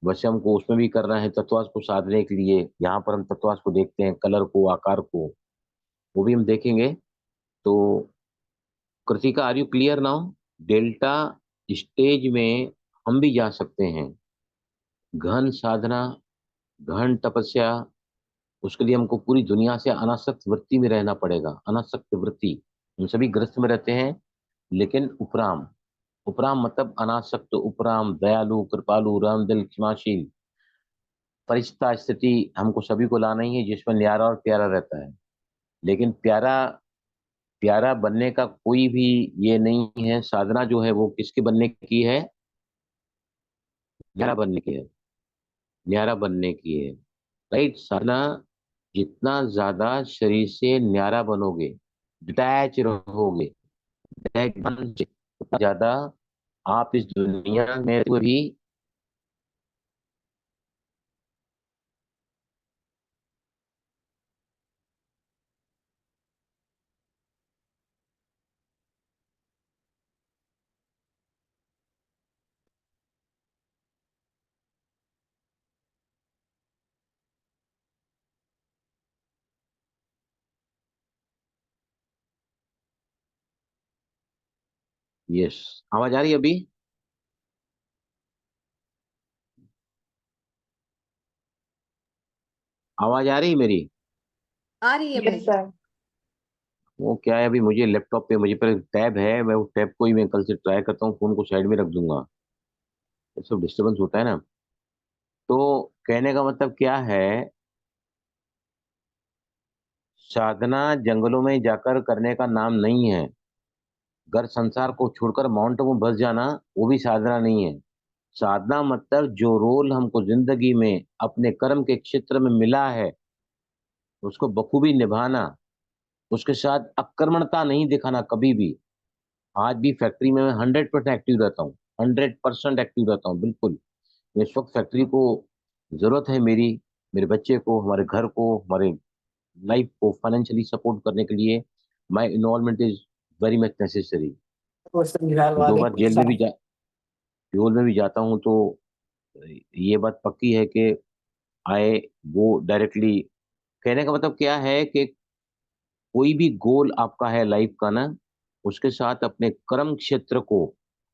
वैसे हमको उसमें भी करना है तत्वास को साधने के लिए। यहाँ पर हम तत्वास को देखते हैं, कलर को, आकार को, वो भी हम देखेंगे। तो Kritika, are you clear now? Delta stage में हम भी जा सकते हैं, घन साधना, घन तपस्या, उसके लिए हमको पूरी दुनिया से अनासक्त वृत्ति में रहना पड़ेगा। अनासक्त वृत्ति, हम सभी ग्रस्त में रहते हैं, लेकिन उपराम, उपराम मतलब अनासक्त, उपराम, दयालु, कृपालु, रहमदिल, क्षमाशील, परिचिता स्थिति हमको सभी को लाना ही है, जिसमें न्यारा और प्यारा रहता है। लेकिन प्यारा, प्यारा बनने का कोई भी ये नहीं है, साधना जो है वो किसके बनने की है? न्यारा बनने की है, न्यारा बनने की है, राइट। साधना, जितना ज्यादा शरीर से न्यारा बनोगे, डिटैच रहोगे, उतना ज्यादा आप इस दुनिया में भी। यस, आवाज आ रही है अभी? आवाज आ रही है मेरी? आ रही है Yes, भाई। sir. वो क्या है, अभी मुझे लैपटॉप पे मुझे पर टैब है, मैं वो टैब को ही मैं कल से ट्राई करता हूँ, फोन को साइड में रख दूंगा, ये सब डिस्टर्बेंस होता है ना। तो कहने का मतलब क्या है, साधना जंगलों में जाकर करने का नाम नहीं है। घर संसार को छोड़कर माउंट में बस जाना, वो भी साधना नहीं है। साधना मतलब जो रोल हमको जिंदगी में अपने कर्म के क्षेत्र में मिला है, उसको बखूबी निभाना, उसके साथ अकर्मणता नहीं दिखाना कभी भी। आज भी फैक्ट्री में मैं 100% एक्टिव रहता हूँ, 100% एक्टिव रहता हूँ, बिल्कुल। इस वक्त फैक्ट्री को जरूरत है मेरी, मेरे बच्चे को, हमारे घर को, हमारे लाइफ को फाइनेंशियली सपोर्ट करने के लिए my involvement is very much necessary. दो बार जेल में भी जाता हूँ, तो ये बात पक्की है कि आए वो डायरेक्टली, कहने का मतलब क्या है कि कोई भी गोल आपका है लाइफ का ना, उसके साथ अपने कर्म क्षेत्र को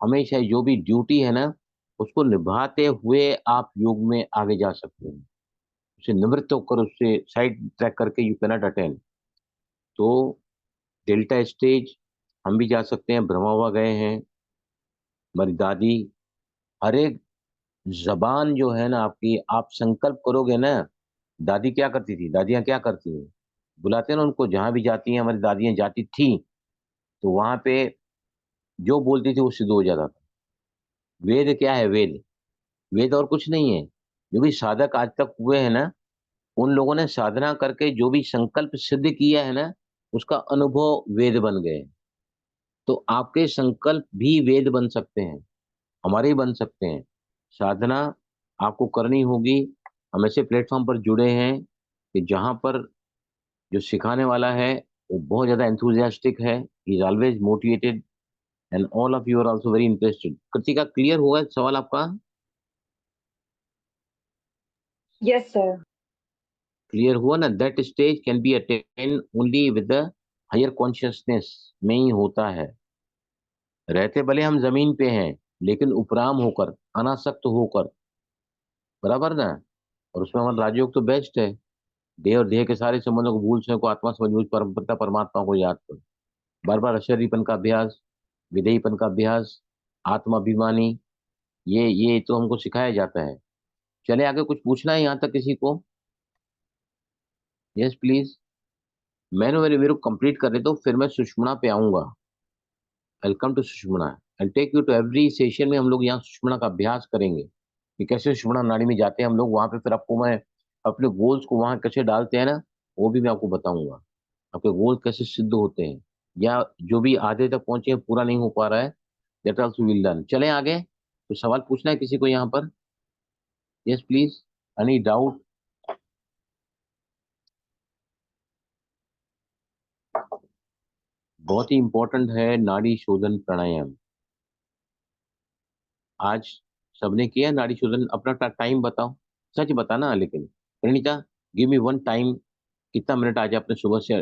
हमेशा, जो भी ड्यूटी है ना, उसको निभाते हुए आप योग में आगे जा सकते हैं। उसे निवृत्त होकर, उससे साइड ट्रैक करके यू कैनॉट अटेंड। तो डेल्टा स्टेज हम भी जा सकते हैं, ब्रह्मावा गए हैं, हमारी दादी, हर एक जबान जो है ना आपकी, आप संकल्प करोगे ना। दादी क्या करती थी, दादियां क्या करती हैं, बुलाते हैं ना उनको, जहां भी जाती हैं, हमारी दादियां जाती थी, तो वहां पे जो बोलती थी वो सिद्ध हो जाता था। वेद क्या है? वेद, वेद और कुछ नहीं है। जो भी साधक आज तक हुए हैं ना, उन लोगों ने साधना करके जो भी संकल्प सिद्ध किया है ना, उसका अनुभव वेद बन गए। तो आपके संकल्प भी वेद बन सकते हैं, हमारे ही बन सकते हैं। साधना आपको करनी होगी। हम ऐसे प्लेटफॉर्म पर जुड़े हैं कि जहां पर जो सिखाने वाला है वो बहुत ज्यादा एंथुजियास्टिक है, he is always motivated, and all of you are also very interested. Kritika, clear हुआ सवाल आपका? Yes, sir. क्लियर हुआ ना? That stage can be attain only with the higher consciousness में ही होता है। रहते भले हम जमीन पे हैं, लेकिन उपराम होकर, अनासक्त होकर, बराबर ना। और उसमें हमारा राजयोग तो बेस्ट है। देह और देह के सारे संबंधों को भूल स्वयं को आत्मा समझ मुझ परम पिता परमात्मा को याद करो। बार बार अशरीरपन का अभ्यास, विधेयपन का अभ्यास, आत्माभिमानी, ये तो हमको सिखाया जाता है। चले आगे, कुछ पूछना है यहाँ तक किसी को? Yes please. मैंने मेरे को कंप्लीट कर ले तो फिर मैं सुषुम्ना पे आऊंगा। Welcome to Sushumna. I take you to every session में हम लोग यहाँ सुषुम्ना का अभ्यास करेंगे कि कैसे सुषुम्ना नाड़ी में जाते हैं हम लोग, वहां पे फिर आपको मैं अपने गोल्स को वहां कैसे डालते हैं ना, वो भी मैं आपको बताऊंगा। आपके गोल कैसे सिद्ध होते हैं, या जो भी आधे तक पहुंचे हैं पूरा नहीं हो पा रहा है, दैट आल्सो विल डन। चलें आगे। तो सवाल पूछना है किसी को यहाँ पर? Yes please. Any doubt? बहुत ही इंपॉर्टेंट है नाड़ी शोधन प्राणायाम। आज सबने किया नाड़ी शोधन? अपना टाइम बताओ, सच बताना। लेकिन Praneeta, give me one time, कितना मिनट आज आपने सुबह से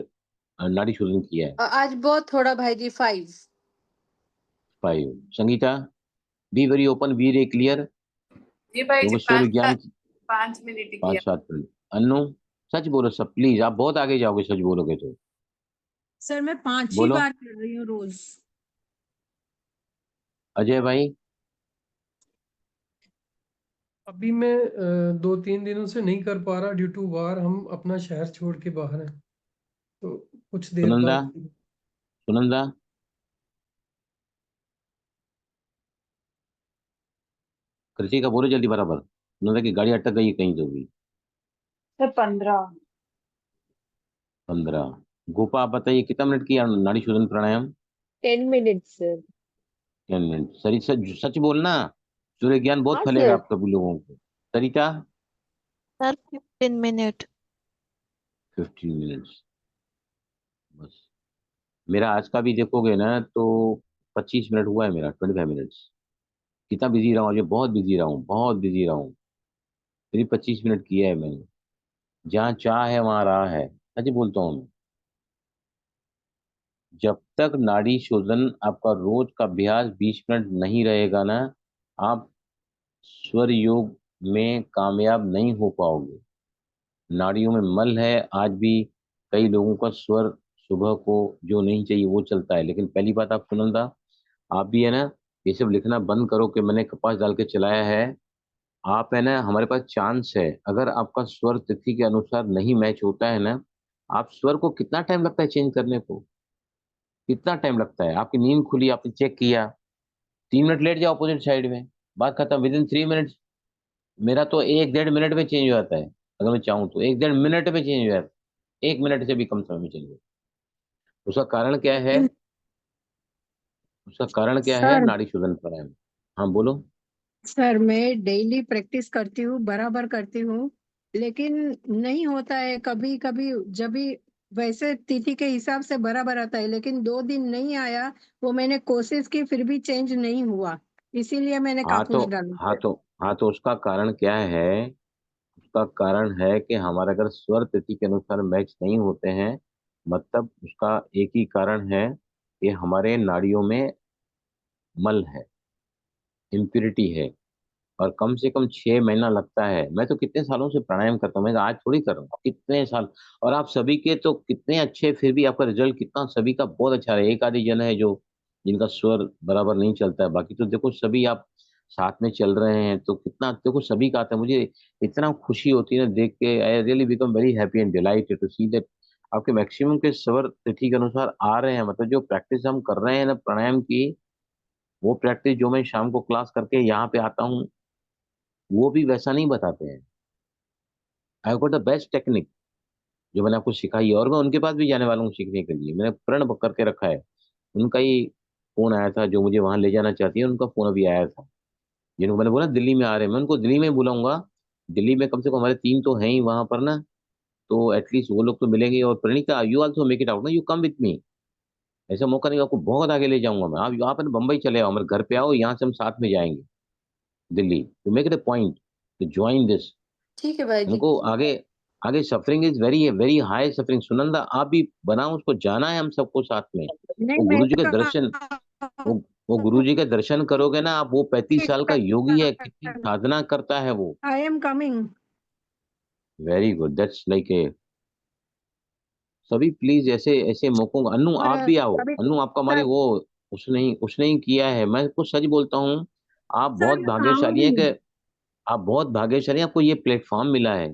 नाड़ी शोधन किया है? आज बहुत थोड़ा भाई जी, 5। 5। Sangeeta, be very open, be very clear. जी भाई जी, योगेश्वर ज्ञान 5 मिनट किया। 5-7 मिनट। अनु, सच बोलो सब प्लीज, आप बहुत आगे जाओगे सच बोलोगे तो। सर मैं 5 ही बोलो। बार कर रही हूँ रोज। अजय भाई? अभी मैं 2-3 दिनों से नहीं कर पा रहा ड्यू टू वार। हम अपना शहर छोड़ के बाहर हैं, तो कुछ देर सुनंदा? बाद। सुनंदा? कृषि का बोलो जल्दी बराबर। सुनंदा की गाड़ी अटक गई है कहीं तो भी। सर 15। 15। गोपा आप बताइए कितना मिनट किया नाड़ी शोधन प्राणायाम? 10 मिनट्स सर। 10 मिनट। सरी सच सच बोलना, सूर्य ज्ञान बहुत हाँ फैलेगा सर। आप सभी लोगों को। सरिता? Sir, 15 minutes. 15 मिनट्स बस। मेरा आज का भी देखोगे ना तो 25 मिनट हुआ है मेरा, 25 मिनट्स। कितना बिजी रहा हूँ, आज बहुत बिजी रहा हूँ, बहुत बिजी रहा हूँ। फिर 25 मिनट किया है मैंने। जहाँ चाह है वहां राह है, सच बोलता हूँ मैं। जब तक नाड़ी शोधन आपका रोज का अभ्यास 20 मिनट नहीं रहेगा ना, आप स्वर योग में कामयाब नहीं हो पाओगे। नाड़ियों में मल है आज भी। कई लोगों का स्वर सुबह को जो नहीं चाहिए वो चलता है। लेकिन पहली बात आप सुनंदा, आप भी है ना, ये सब लिखना बंद करो कि मैंने कपास डाल के चलाया है। आप है ना, हमारे पास चांस है। अगर आपका स्वर तिथि के अनुसार नहीं मैच होता है ना, आप स्वर को कितना टाइम लगता है चेंज करने को? कितना टाइम लगता है? आपकी नींद खुली, आपने चेक किया, 3 मिनट लेट जाओ अपोजिट साइड में, बात खत्म, विद इन 3 मिनट्स। मेरा तो 1-1.5 मिनट में चेंज हो जाता है। अगर मैं चाहूँ तो 1-1.5 मिनट में चेंज हो जाता है, 1 मिनट से भी कम समय में चेंज हो जाता है। उसका कारण क्या है? उसका कारण क्या है? सर नाड़ी शोधन प्राणायाम। हाँ बोलो। सर मैं डेली प्रैक्टिस करती हूँ, बराबर करती हूँ, लेकिन नहीं होता है। कभी कभी जब भी वैसे तिथि के हिसाब से बराबर आता है, लेकिन 2 दिन नहीं आया। वो मैंने कोशिश की फिर भी चेंज नहीं हुआ, इसीलिए मैंने हाँ तो कापूस डाला। हाँ तो हाँ तो उसका कारण क्या है? उसका कारण है कि हमारे अगर स्वर तिथि के अनुसार मैच नहीं होते हैं, मतलब उसका एक ही कारण है कि हमारे नाड़ियों में मल है, इम्प्योरिटी है। और कम से कम 6 महीना लगता है। मैं तो कितने सालों से प्राणायाम करता हूँ, मैं तो आज थोड़ी कर रहा हूँ, कितने साल। और आप सभी के तो कितने अच्छे, फिर भी आपका रिजल्ट कितना सभी का बहुत अच्छा है। एक आधी जन है जो जिनका स्वर बराबर नहीं चलता है, बाकी तो देखो सभी आप साथ में चल रहे हैं, तो कितना देखो सभी का आता है। मुझे इतना खुशी होती है ना देख के। I really become very happy and delighted to see that आपके मैक्सिमम के स्वर तिथि के अनुसार आ रहे हैं। मतलब जो प्रैक्टिस हम कर रहे हैं ना प्राणायाम की, वो प्रैक्टिस जो मैं शाम को क्लास करके यहाँ पे आता हूँ, वो भी वैसा नहीं बताते हैं। I got the best technique जो मैंने आपको सिखाई है, और मैं उनके पास भी जाने वाला हूँ सीखने के लिए। मैंने प्रण करके रखा है। उनका ही फोन आया था, जो मुझे वहां ले जाना चाहती है, उनका फोन अभी आया था, जिनको मैंने बोला दिल्ली में आ रहे हैं। मैं उनको दिल्ली में बुलाऊंगा। दिल्ली में कम से कम हमारे 3 तो हैं ही वहां पर ना, तो एटलीस्ट वो लोग तो मिलेंगे। और Praneeta, you also make it out ना, यू कम विथ मी। ऐसा मौका नहीं, आपको बहुत आगे ले जाऊंगा मैं। आप यहाँ पर बम्बई चले आओ, हमारे घर पे आओ, यहाँ से हम साथ में जाएंगे Delhi. To make it a point to join this. ठीक है भाई जी। उनको आगे आगे suffering is very very high suffering. Sunanda आप भी बनाओ, उसको जाना है हम सबको साथ में। नहीं वो मैं गुरु जी का दर्शन, वो वो गुरु जी का दर्शन करोगे ना आप। वो 35 साल का योगी है, कितनी साधना करता है वो। I am coming. Very good, that's like a सभी प्लीज ऐसे ऐसे मौकों का, अन्नू और आप भी आओ, कभी अन्नू आपका हमारे सर वो उसने ही किया है, मैं कुछ सच बोलता हूँ। आप सर बहुत मैं भाग्यशाली हैं आऊंगी। कि आप बहुत भाग्यशाली हैं, आपको ये प्लेटफॉर्म मिला है।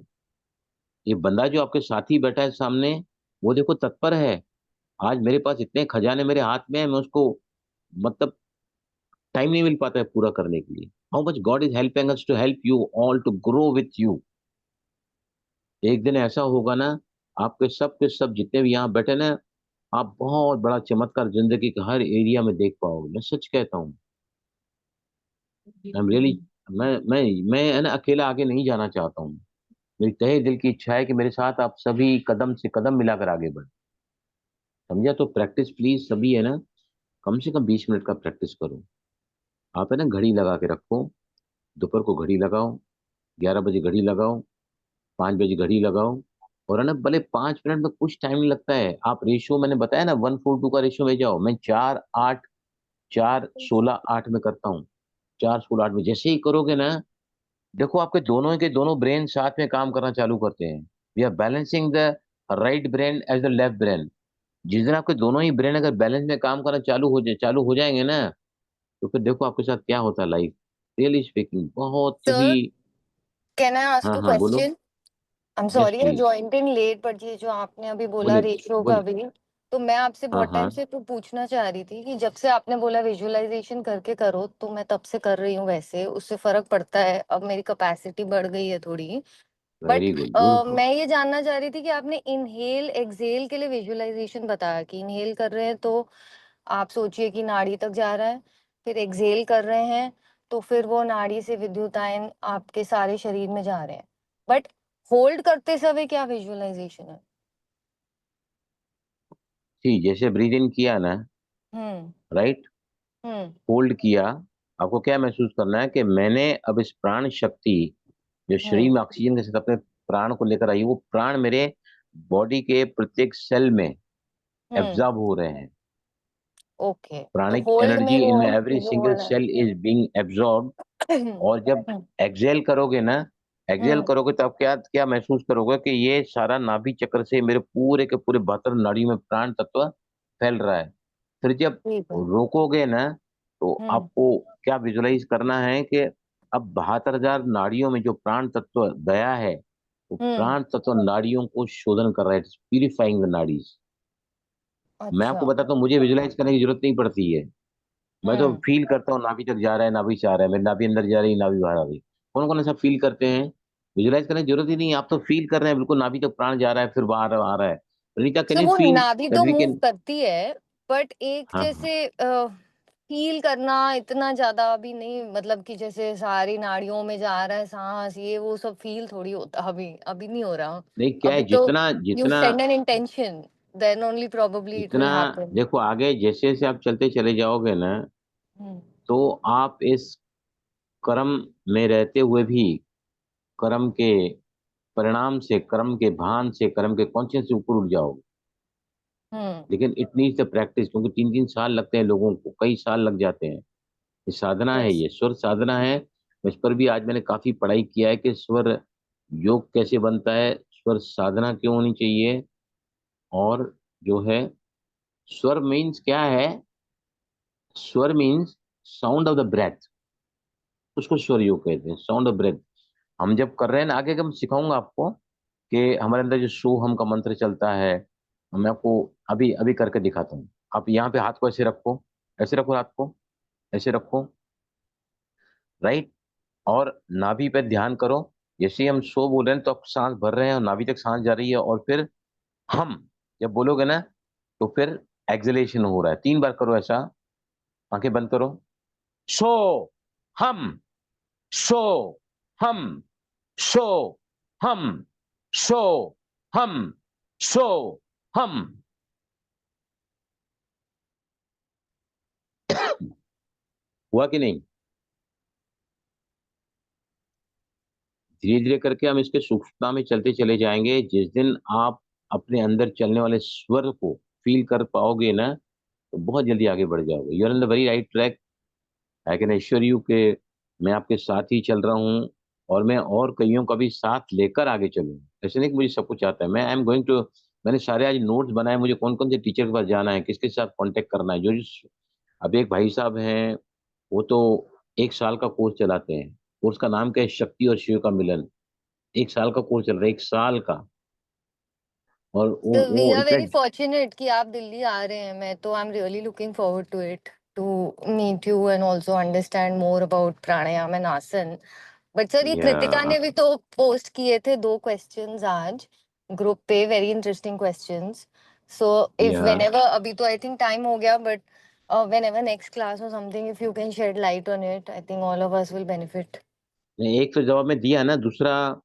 ये बंदा जो आपके साथ ही बैठा है सामने, वो देखो तत्पर है। आज मेरे पास इतने खजाने मेरे हाथ में है, मैं उसको मतलब टाइम नहीं मिल पाता है पूरा करने के लिए। How much God is helping us to help you all to grow with you. एक दिन ऐसा होगा ना, आपके सब जितने भी यहाँ बैठे ना, आप बहुत बड़ा चमत्कार जिंदगी के हर एरिया में देख पाओगे, मैं सच कहता हूँ। आई एम रियली, मैं है ना अकेला आगे नहीं जाना चाहता हूँ। मेरी तहे दिल की इच्छा है कि मेरे साथ आप सभी कदम से कदम मिलाकर आगे बढ़े। समझा? तो प्रैक्टिस प्लीज सभी है ना, कम से कम 20 मिनट का प्रैक्टिस करो। आप है ना घड़ी लगा के रखो, दोपहर को घड़ी लगाओ, 11 बजे घड़ी लगाओ, 5 बजे घड़ी लगाओ। और है ना भले 5 मिनट में कुछ टाइम नहीं लगता है, आप रेशियो मैंने बताया ना 1:2 का रेशियो में जाओ। मैं 4-8 4-16-8 में करता हूँ। 4-16-8 में जैसे ही करोगे ना, देखो आपके दोनों के दोनों ब्रेन साथ में काम करना चालू करते हैं। We are balancing the right brain as the left brain. जिस दिन आपके दोनों ही ब्रेन अगर बैलेंस में काम करना चालू हो जाएंगे ना, तो फिर देखो आपके साथ क्या होता है लाइफ। रियली स्पीकिंग बहुत ही। सर, कैन आई आस्क हाँ अ हाँ बोलो। Question? I am yes sorry, I please. Joined in late, but ये जो आपने अभी बोला बोले रेशियो का बोले। भी, तो मैं आपसे हाँ बहुत टाइम हाँ। से तो पूछना चाह रही थी कि जब से आपने बोला विजुअलाइजेशन करके करो, तो मैं तब से कर रही हूँ, वैसे उससे फर्क पड़ता है, अब मेरी कैपेसिटी बढ़ गई है थोड़ी। But very good, beautiful. मैं ये जानना चाह रही थी कि आपने इनहेल एक्सहेल के लिए विजुअलाइजेशन बताया कि इनहेल कर रहे हैं तो आप सोचिए कि नाड़ी तक जा रहा है, फिर एक्सहेल कर रहे हैं तो फिर वो नाड़ी से विद्युत आयन आपके सारे शरीर में जा रहे हैं। बट होल्ड करते समय क्या विजुअलाइजेशन है? जी, जैसे ब्रीद इन किया ना, हम्म। राइट, हम्म। होल्ड किया, आपको क्या महसूस करना है कि मैंने अब इस प्राण शक्ति जो शरीर हम्म। में ऑक्सीजन के साथ अपने प्राण को लेकर आई, वो प्राण मेरे बॉडी के प्रत्येक सेल में हम्म। एब्जॉर्ब हो रहे हैं। ओके, तो प्राणिक होल्ड में एनर्जी इन एवरी वो सिंगल वाला है। Cell is being absorb. और जब हम्म। एक्सहेल करोगे ना, एक्सहेल हम्म। करोगे तो आप क्या क्या महसूस करोगे कि ये सारा नाभि चक्र से मेरे पूरे के पूरे 72 नाड़ियों में प्राण तत्व फैल रहा है। फिर जब ठीक है। रोकोगे ना, तो हम्म। आपको क्या विजुलाइज करना है कि अब 72,000 नाड़ियों में जो प्राण तत्व गया है, वो हम्म। प्राण तत्व नाड़ियों को शोधन कर रहा है, प्यूरिफाइंग द नाड़ीज। मैं अच्छा। आपको बताता हूँ, मुझे विजुलाइज करने की जरूरत नहीं पड़ती है। मैं तो हम्म। फील करता हूँ नाभि तक जा रहा है, नाभि से आ रहा है, मेरी नाभि अंदर जा रही है, नाभि बाहर आ रही है। कौन कौन ऐसा फील करते हैं? विजुलाइज करने की जरूरत ही नहीं है, आप तो फील कर रहे हैं, बिल्कुल नाभि तक प्राण जा रहा है फिर बाहर आ रहा है। रीता, कैन सो यू वो फील नाभि दैट तो वी मूव कैन? करती है, बट एक हाँ हाँ। जैसे फील करना इतना ज्यादा अभी नहीं, मतलब कि जैसे सारी नाड़ियों में जा रहा है सांस, ये वो सब फील थोड़ी होता, अभी अभी नहीं हो रहा। नहीं क्या है, अभी तो जितना यू जितना send an intention, then only probably it जितना विल हैपन। देखो आगे जैसे जैसे आप चलते चले जाओगे ना, हम्म। तो आप इस कर्म में रहते हुए भी कर्म के परिणाम से, कर्म के भान से, कर्म के कॉन्शियस से ऊपर उठ जाओगे। हम्म। लेकिन इट नीड्स द प्रैक्टिस, क्योंकि 3-3 साल लगते हैं लोगों को, कई साल लग जाते हैं। ये साधना है, यस। ये स्वर साधना है। इस पर भी आज मैंने काफी पढ़ाई किया है कि स्वर योग कैसे बनता है, स्वर साधना क्यों होनी चाहिए। और जो है, स्वर मीन्स क्या है? स्वर means sound of the breath, उसको स्वर योग कहते हैं, साउंड ऑफ ब्रेथ। हम जब कर रहे हैं ना, आगे मैं सिखाऊंगा आपको कि हमारे अंदर जो सो हम का मंत्र चलता है। मैं आपको अभी अभी करके दिखाता हूँ। आप यहाँ पे हाथ को ऐसे रखो, ऐसे रखो हाथ को, ऐसे रखो, राइट। और नाभि पे ध्यान करो। जैसे ही हम सो बोल रहे हैं तो आप सांस भर रहे हैं और नाभि तक सांस जा रही है, और फिर हम जब बोलोगे ना, तो फिर एक्सलेशन हो रहा है। 3 बार करो ऐसा, आंखें बंद करो। सो हम, सो हम, सो हम, सो हम, सो हम। हुआ कि नहीं? धीरे धीरे करके हम इसके सूक्ष्मता में चलते चले जाएंगे। जिस दिन आप अपने अंदर चलने वाले स्वर को फील कर पाओगे ना, तो बहुत जल्दी आगे बढ़ जाओगे। You are in the very right track. I can assure you के मैं आपके साथ ही चल रहा हूँ, और मैं और कईयों का भी साथ लेकर आगे चलूँ। ऐसे नहीं कि मुझे सब कुछ आता है। मैं आई एम गोइंग टू मैंने सारे आज नोट्स बनाए, मुझे कौन कौन से टीचर के पास जाना है, किसके साथ कांटेक्ट करना है। अब एक भाई साहब हैं, वो तो 1 साल का कोर्स चलाते हैं। कोर्स का नाम क्या है? शक्ति और शिव का मिलन। 1 साल का कोर्स चल रहा है, 1 साल का। और So we वो are इतना very fortunate कि आप दिल्ली आ रहे हैं। मैं तो I'm really looking forward to it, to meet you and also understand more about pranayam and asan. But sir, ये कृतिका ने भी तो पोस्ट किए थे 2 questions आज ग्रुप पे, very interesting questions. So if Yeah. whenever, अभी तो I think time हो गया, but whenever next class or something, if you can shed light on it, I think all of us will benefit. नहीं, एक तो जवाब में दिया ना, दूसरा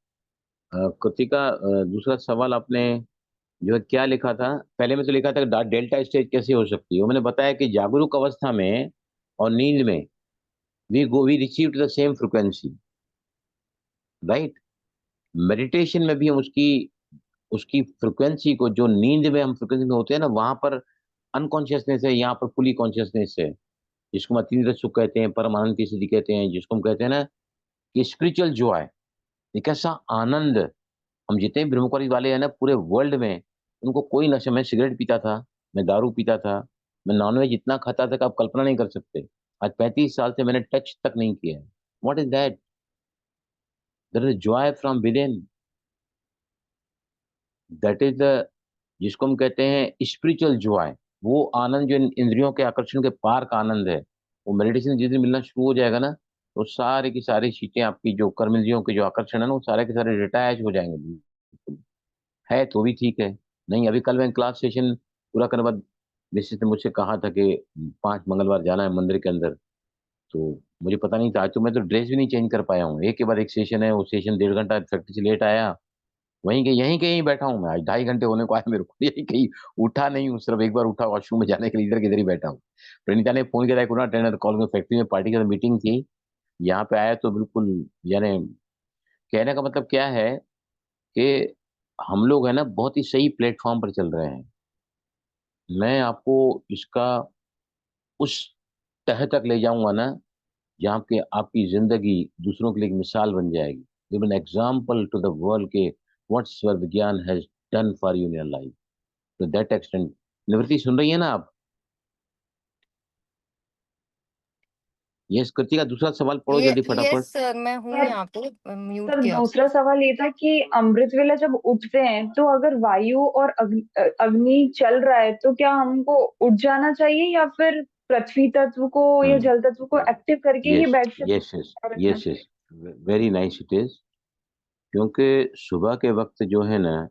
कृतिका, दूसरा सवाल आपने जो है क्या लिखा था? पहले में तो लिखा था डेल्टा स्टेज कैसे हो सकती है, वो मैंने बताया कि जागरूक अवस्था में और नींद में we receive the same frequency, right. Meditation में भी हम उसकी उसकी फ्रिक्वेंसी को, जो नींद में हम फ्रिक्वेंसी में होते हैं ना, वहां पर अनकॉन्शियसनेस है, यहाँ पर फुली कॉन्शियसनेस है, जिसको हम अतीन्द्र सुख कहते हैं, परमानंद की स्थिति कहते हैं, जिसको हम कहते हैं ना कि स्पिरिचुअल जॉय। एक ऐसा आनंद, हम जितने भी ब्रह्मकुमारी वाले हैं ना पूरे वर्ल्ड में, उनको कोई नशा, मैं सिगरेट पीता था, मैं दारू पीता था, मैं नॉनवेज इतना खाता था कि आप कल्पना नहीं कर सकते। आज 35 साल से मैंने टच तक नहीं किया है। What is that? There is joy from within, that is the, जिसको हम कहते हैं स्पिरिचुअल जॉय। वो आनंद जो इंद्रियों के आकर्षण के पार का आनंद है, वो मेडिटेशन जिस दिन मिलना शुरू हो जाएगा ना, तो सारे की सारी चीजें, आपकी जो कर्मेंद्रियों के जो आकर्षण है ना, वो सारे के सारे डिटैच हो जाएंगे। बिल्कुल है तो भी ठीक है। नहीं, अभी कल मैं क्लास सेशन पूरा करने बाद मिसेस ने मुझसे कहा था कि 5 मंगलवार जाना है मंदिर के अंदर, तो मुझे पता नहीं था। आज तो मैं तो ड्रेस भी नहीं चेंज कर पाया हूँ, एक के बाद एक सेशन है, वो सेशन 1.5 घंटा फैक्ट्री से लेट आया, वहीं के यहीं कहीं बैठा हूँ मैं। आज 2.5 घंटे होने को आया मेरे को, यहीं कहीं उठा नहीं हूँ, सिर्फ एक बार उठा वॉशरूम में जाने के लिए, इधर किधर ही बैठा हूँ। प्रणीता ने फोन किया था, अटेंडर कॉल में, फैक्ट्री में पार्टी की मीटिंग थी, यहाँ पे आया तो बिल्कुल, यानी कहने का मतलब क्या है कि हम लोग है ना बहुत ही सही प्लेटफॉर्म पर चल रहे हैं। मैं आपको इसका उस तह तक ले जाऊंगा ना, जहाँ पे आपकी जिंदगी दूसरों के लिए एक मिसाल बन जाएगी, give an example to the world के व्हाट्स योर विज्ञान has done for you in your life, to that extent. Nivritti सुन रही है ना आप? यस कृतिका, दूसरा सवाल पढ़ो जल्दी फटाफट। यस सर, मैं हूँ सर यहाँ पे, म्यूट सर किया। दूसरा सवाल ये था कि अमृत वेला जब उठते हैं तो अगर वायु और अग्नि चल रहा है तो क्या हमको उठ जाना चाहिए या फिर पृथ्वी तत्व को या जल तत्व को एक्टिव करके ही यस बेड से यस यस रखना यस चाहिए? Yes, very nice it is. क्योंकि सुबह के वक्त जो है ना,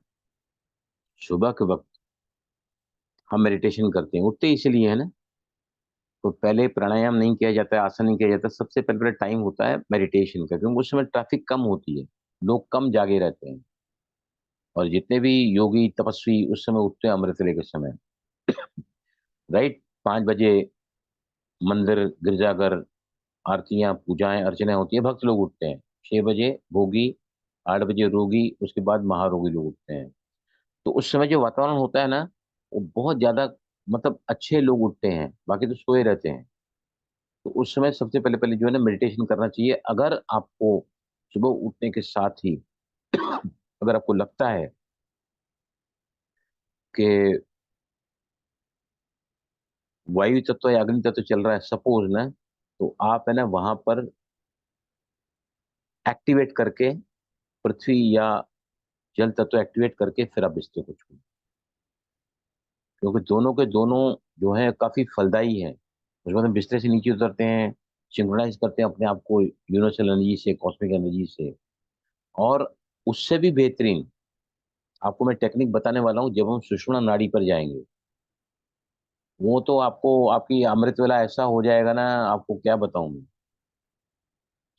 सुबह के वक्त हम मेडिटेशन करते हैं, उठते इसलिए है ना, तो पहले प्राणायाम नहीं किया जाता है, आसन नहीं किया जाता, सबसे पहले टाइम होता है मेडिटेशन का, क्योंकि उस समय ट्रैफिक कम होती है, लोग कम जागे रहते हैं, और जितने भी योगी तपस्वी उस समय उठते हैं अमृत वेले के समय, राइट। 5 बजे मंदिर, गिरजाघर, आरतियां, पूजाएं, अर्चनाएं होती है, भक्त लोग उठते हैं। 6 बजे भोगी, 8 बजे रोगी, उसके बाद महारोगी लोग उठते हैं। तो उस समय जो वातावरण होता है ना, वो बहुत ज्यादा, मतलब अच्छे लोग उठते हैं, बाकी तो सोए रहते हैं। तो उस समय सबसे पहले पहले जो है ना मेडिटेशन करना चाहिए। अगर आपको सुबह उठने के साथ ही अगर आपको लगता है कि वायु तत्व या अग्नि तत्व चल रहा है सपोज ना, तो आप है ना वहां पर एक्टिवेट करके, पृथ्वी या जल तत्व एक्टिवेट करके फिर आप बिस्तर को छोड़ो, क्योंकि दोनों के दोनों जो है काफी फलदायी है। उसमें हम बिस्तर से नीचे उतरते हैं, सिंक्रोनाइज करते हैं अपने आप को यूनिवर्सल एनर्जी से, कॉस्मिक एनर्जी से। और उससे भी बेहतरीन आपको मैं टेक्निक बताने वाला हूँ, जब हम सुषुम्ना नाड़ी पर जाएंगे, वो तो आपको, आपकी अमृत वेला ऐसा हो जाएगा ना, आपको क्या बताऊं मैं।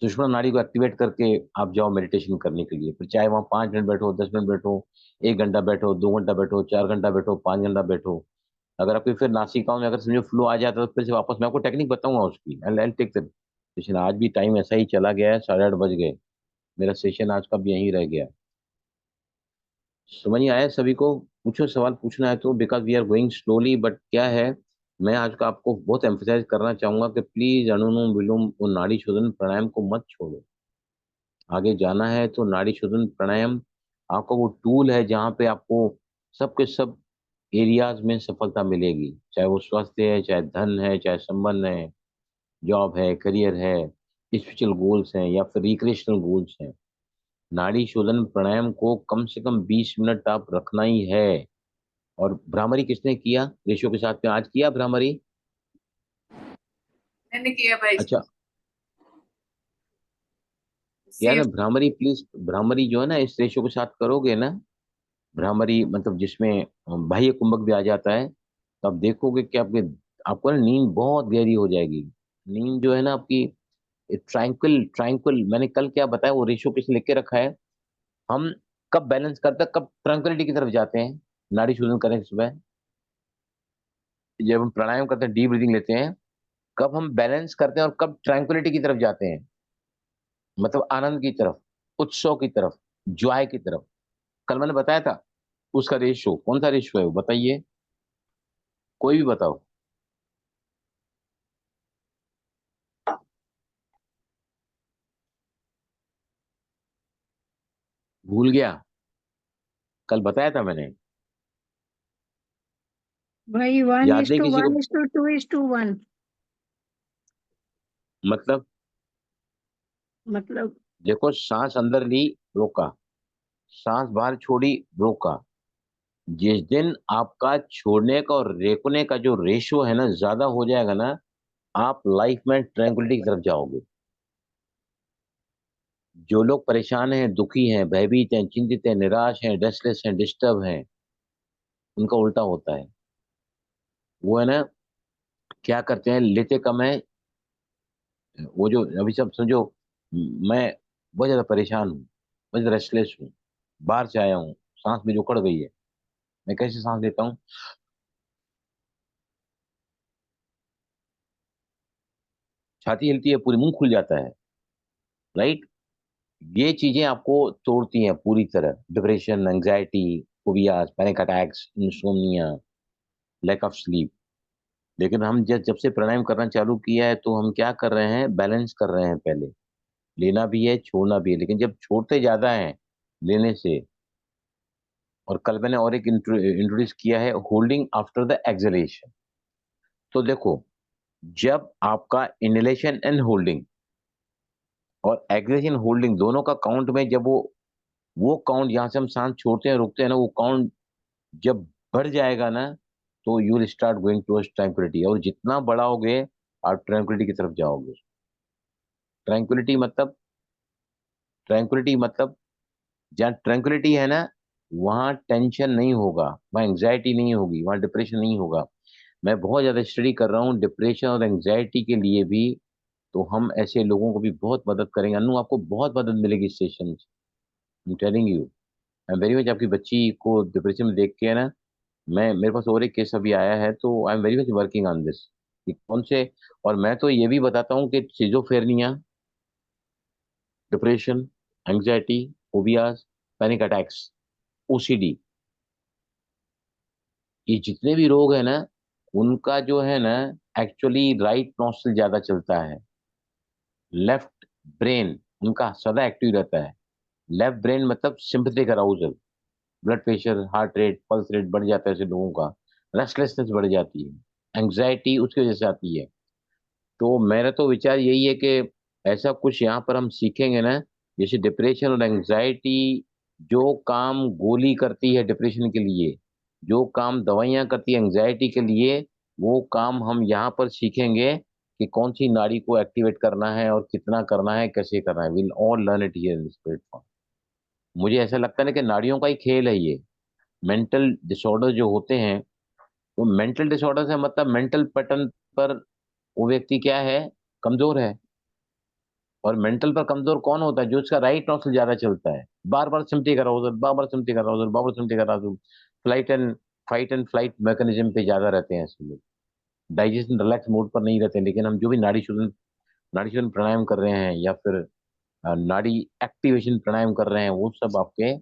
सुषुम्ना नाड़ी को एक्टिवेट करके आप जाओ मेडिटेशन करने के लिए, फिर चाहे वहाँ 5 मिनट बैठो, 10 मिनट बैठो, 1 घंटा बैठो, 2 घंटा बैठो, 4 घंटा बैठो, 5 घंटा बैठो। अगर आपकी फिर नासिकाओं में अगर समझो फ्लो आ जाता है, तो फिर से वापस मैं आपको टेक्निक बताऊंगा उसकी। I take the session. आज भी टाइम ऐसा ही चला गया है, 8:30 बज गए, मेरा सेशन आज का भी यहीं रह गया। समझ में आया सभी को? पूछो, सवाल पूछना है तो, because we are going slowly, but क्या है, मैं आज का आपको बहुत एम्फेसाइज करना चाहूंगा कि प्लीज अनुलोम विलोम वो नाड़ी शोधन प्राणायाम को मत छोड़ो। आगे जाना है तो नाड़ी शोधन प्राणायाम आपका वो टूल है, जहाँ पे आपको सबके सब एरियाज में सफलता मिलेगी, चाहे वो स्वास्थ्य है, चाहे धन है, चाहे संबंध है, जॉब है, करियर है, स्पिरिचुअल गोल्स हैं या फिर रिक्रिएशनल गोल्स हैं। नाड़ी शोधन प्राणायाम को कम से कम 20 मिनट आप रखना ही है। और भ्रामरी किसने किया रेशो के साथ में? आज किया भ्रामरी? मैंने किया भाई जी। अच्छा किया ना भ्रामरी? प्लीज भ्रामरी जो है ना इस रेशो के साथ करोगे ना, भ्रामरी मतलब जिसमें बाह्य कुंभक भी आ जाता है, तो आप देखोगे कि आपको ना नींद बहुत गहरी हो जाएगी। नींद जो है ना आपकी ट्रैंक्विल ट्रैंक्विल, मैंने कल क्या बताया वो रेशो किसने लिख के रखा है? हम कब बैलेंस करते हैं, कब ट्रैंक्विलिटी की तरफ जाते हैं? नाड़ी शोधन करें सुबह, जब हम प्राणायाम करते हैं, डीप ब्रीदिंग लेते हैं, कब हम बैलेंस करते हैं और कब ट्रैंक्विलिटी की तरफ जाते हैं, मतलब आनंद की तरफ, उत्सव की तरफ, जॉय की तरफ। कल मैंने बताया था उसका रेशो, कौन सा रेशो है वो बताइए, कोई भी बताओ। भूल गया? कल बताया था मैंने, भाई याद नहीं किसी को? 1:2:1। मतलब मतलब देखो, सांस अंदर ली, रोका, सांस बाहर छोड़ी, रोका। जिस दिन आपका छोड़ने का और रेकने का जो रेशो है ना ज्यादा हो जाएगा ना, आप लाइफ में ट्रैंक्विलिटी की तरफ जाओगे। जो लोग परेशान हैं, दुखी हैं, भयभीत हैं, चिंतित हैं, निराश हैं, रेस्टलेस हैं, डिस्टर्ब हैं, उनका उल्टा होता है। वो है ना क्या करते हैं, लेते कम है। वो जो अभी सब समझो, मैं बहुत ज्यादा परेशान हूँ, बहुत ज्यादा रेस्टलेस हूँ, बाहर से आया हूँ, सांस मेरी उखड़ गई है, मैं कैसे सांस लेता हूँ? छाती हिलती है, पूरी मुंह खुल जाता है, राइट? ये चीजें आपको तोड़ती हैं पूरी तरह। Depression, anxiety, phobias, panic attacks, insomnia, lack of sleep. लेकिन हम जब से प्राणायाम करना चालू किया है तो हम क्या कर रहे हैं, बैलेंस कर रहे हैं। पहले लेना भी है, छोड़ना भी है, लेकिन जब छोड़ते ज्यादा हैं लेने से। और कल मैंने और एक इंट्रोड्यूस किया है, होल्डिंग आफ्टर द एक्सलेशन। तो देखो, जब आपका इनहेलेशन एंड होल्डिंग और एक्सलेशन होल्डिंग दोनों का काउंट में, जब वो काउंट जहां से हम सांस छोड़ते हैं रुकते हैं ना, वो काउंट जब बढ़ जाएगा ना, तो you will start going towards tranquillity. और जितना बढ़ाओगे आप ट्रैंक्विलिटी की तरफ जाओगे। ट्रैंक्विलिटी मतलब, ट्रैंक्विलिटी मतलब जहाँ ट्रैंक्विलिटी है ना, वहाँ टेंशन नहीं होगा, वहाँ एंग्जाइटी नहीं होगी, वहाँ डिप्रेशन नहीं होगा। मैं बहुत ज्यादा स्टडी कर रहा हूँ डिप्रेशन और एंग्जाइटी के लिए भी। तो हम ऐसे लोगों को भी बहुत मदद करेंगे। अनु, आपको बहुत मदद मिलेगी इस सेशन से, I am telling you. I am very much, आपकी बच्ची को डिप्रेशन में देख के है ना, मैं मेरे पास और एक केस अभी आया है, तो I am very much working on this कि कौन से। और मैं तो ये भी बताता हूँ कि schizophrenia, depression, anxiety, phobias, panic attacks, OCD, ये जितने भी रोग है ना, उनका जो है ना, एक्चुअली राइट नॉस्ट्रल ज्यादा चलता है, लेफ्ट ब्रेन उनका सदा एक्टिव रहता है। लेफ्ट ब्रेन मतलब sympathetic arousal, blood pressure, heart rate, pulse rate बढ़ जाता है ऐसे लोगों का, रेस्टलेसनेस बढ़ जाती है, एंग्जाइटी उसकी वजह से आती है। तो मेरा तो विचार यही है कि ऐसा कुछ यहाँ पर हम सीखेंगे ना, जैसे डिप्रेशन और एंग्जाइटी, जो काम गोली करती है डिप्रेशन के लिए, जो काम दवाइयाँ करती है एंग्जाइटी के लिए, वो काम हम यहाँ पर सीखेंगे कि कौन सी नाड़ी को एक्टिवेट करना है और कितना करना है, कैसे करना है। Will all learn it here in this platform. मुझे ऐसा लगता है ना कि नाड़ियों का ही खेल है ये। मेंटल डिसऑर्डर जो होते हैं, तो मेंटल डिसऑर्डर से मतलब मेंटल पैटर्न पर वो व्यक्ति क्या है, कमजोर है। और मेंटल पर कमजोर कौन होता है? जो उसका राइट नॉस्ट्रल ज्यादा चलता है, बार बार सिमटी कर रहा हूँ, बार बार सिमटी कर रहा हूँ, बार बार सिमटी कर रहा हूँ। फाइट एंड फ्लाइट मैकेनिज्म पे ज्यादा रहते हैं ऐसे लोग, डाइजेशन रिलैक्स मोड पर नहीं रहते। लेकिन हम जो भी नाड़ी शोधन प्राणायाम कर रहे हैं या फिर नाड़ी एक्टिवेशन प्राणायाम कर रहे हैं, वो सब आपके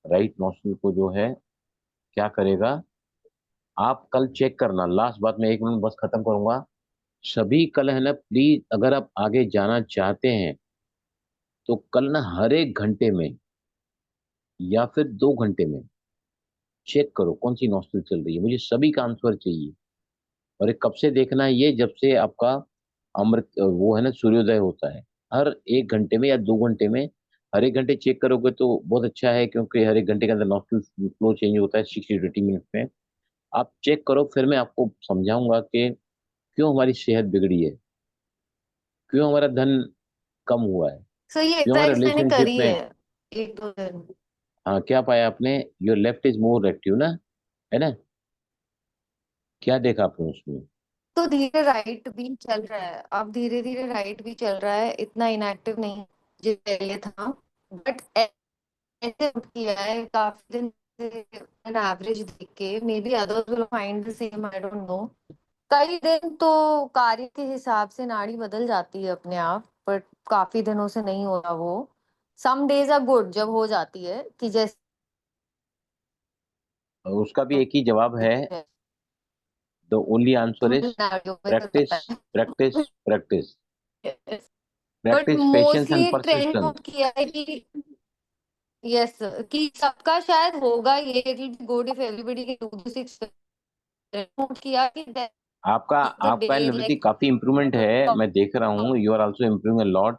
राइट नॉस्ट्रल को जो है क्या करेगा, आप कल चेक करना। लास्ट बात मैं 1 मिनट बस खत्म करूंगा। सभी कल है ना, प्लीज अगर आप आगे जाना चाहते हैं तो कल ना हर 1 घंटे में या फिर 2 घंटे में चेक करो कौन सी नॉस्ट्रिल चल रही है, मुझे सभी का आंसर चाहिए। और ये कब से देखना है, ये जब से आपका अमृत वो है ना सूर्योदय होता है, हर 1 घंटे में या 2 घंटे में, हर 1 घंटे चेक करोगे तो बहुत अच्छा है, क्योंकि हर 1 घंटे के अंदर नॉस्ट्रिल फ्लो चेंज होता है 60 to 80 मिनट में। आप चेक करो, फिर मैं आपको समझाऊंगा कि क्यों हमारी सेहत बिगड़ी है, क्यों हमारा धन कम हुआ है, सो ये क्यों हमारे एक्सरसाइज मैंने रिलेशनशिप करी में। है 1-2 दिन। हाँ, क्या पाया आपने? Your left is more active ना, है ना? क्या देखा आपने उसमें? तो धीरे राइट भी चल रहा है, अब धीरे धीरे राइट भी चल रहा है, इतना इनएक्टिव नहीं जो पहले था। बट ऐसे किया है काफी दिन से, एन एवरेज देख के, may be others will find the same, I don't know. कई दिन तो कार्य के हिसाब से नाड़ी बदल जाती है अपने आप, बट काफी दिनों से नहीं हो रहा वो। सम डेज आर गुड जब हो जाती है कि जैसे उसका भी एक ही जवाब है, द ओनली आंसर इज नाड़ियों में चल प्रैक्टिस, जाता प्रैक्टिस, प्रैक्टिस, है। But practice, patience mostly and एक ट्रेंड परसिस्टेंस। नोट किया है कि यस, कि सबका शायद होगा ये, it will be good if everybody can do this experiment. Note किया कि आपका द आपका डे निवृत्ति लाइक काफी इम्प्रूवमेंट है, मैं देख रहा हूँ, you are also improving a lot.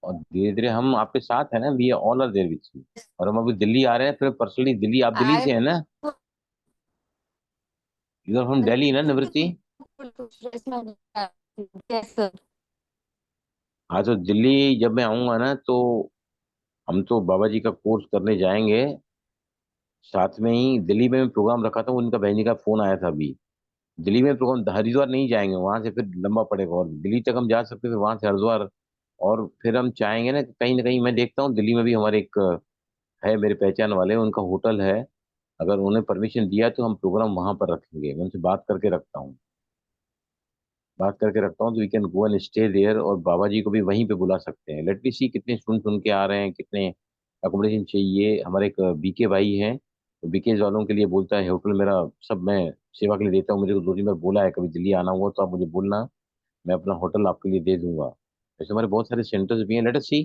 और धीरे धीरे हम आपके साथ है ना, we all are there with you. और हम अभी दिल्ली आ रहे हैं, फिर पर्सनली दिल्ली, आप दिल्ली आई से है ना? यू आर फ्रॉम दिल्ली ना निवृत्ति? Yes sir. हाँ, तो दिल्ली जब मैं आऊंगा ना, तो हम तो बाबा जी का कोर्स करने जाएंगे साथ में ही। दिल्ली में मैं प्रोग्राम रखा था, उनका बहन जी का फोन आया था अभी। दिल्ली में प्रोग्राम, हरिद्वार नहीं जाएंगे, वहां से फिर लंबा पड़ेगा, और दिल्ली तक हम जा सकते हैं, फिर वहां से हरिद्वार। और फिर हम चाहेंगे ना कहीं मैं देखता हूँ दिल्ली में भी हमारे एक है मेरे पहचान वाले, उनका होटल है, अगर उन्हें परमिशन दिया तो हम प्रोग्राम वहां पर रखेंगे। मैं उनसे बात करके रखता हूँ तो we can go and stay there, और बाबा जी को भी वहीं पे बुला सकते हैं। लेट मी सी कितने सुन के आ रहे हैं, कितने अकोमोडेशन चाहिए। हमारे एक बीके भाई हैं, तो बीके वालों के लिए बोलता है होटल मेरा, सब मैं सेवा के लिए देता हूँ, मुझे को 2 दिन में बोला है कभी दिल्ली आना हुआ तो आप मुझे बोलना, मैं अपना होटल आपके लिए दे दूंगा। ऐसे हमारे बहुत सारे सेंटर्स भी हैं, let us see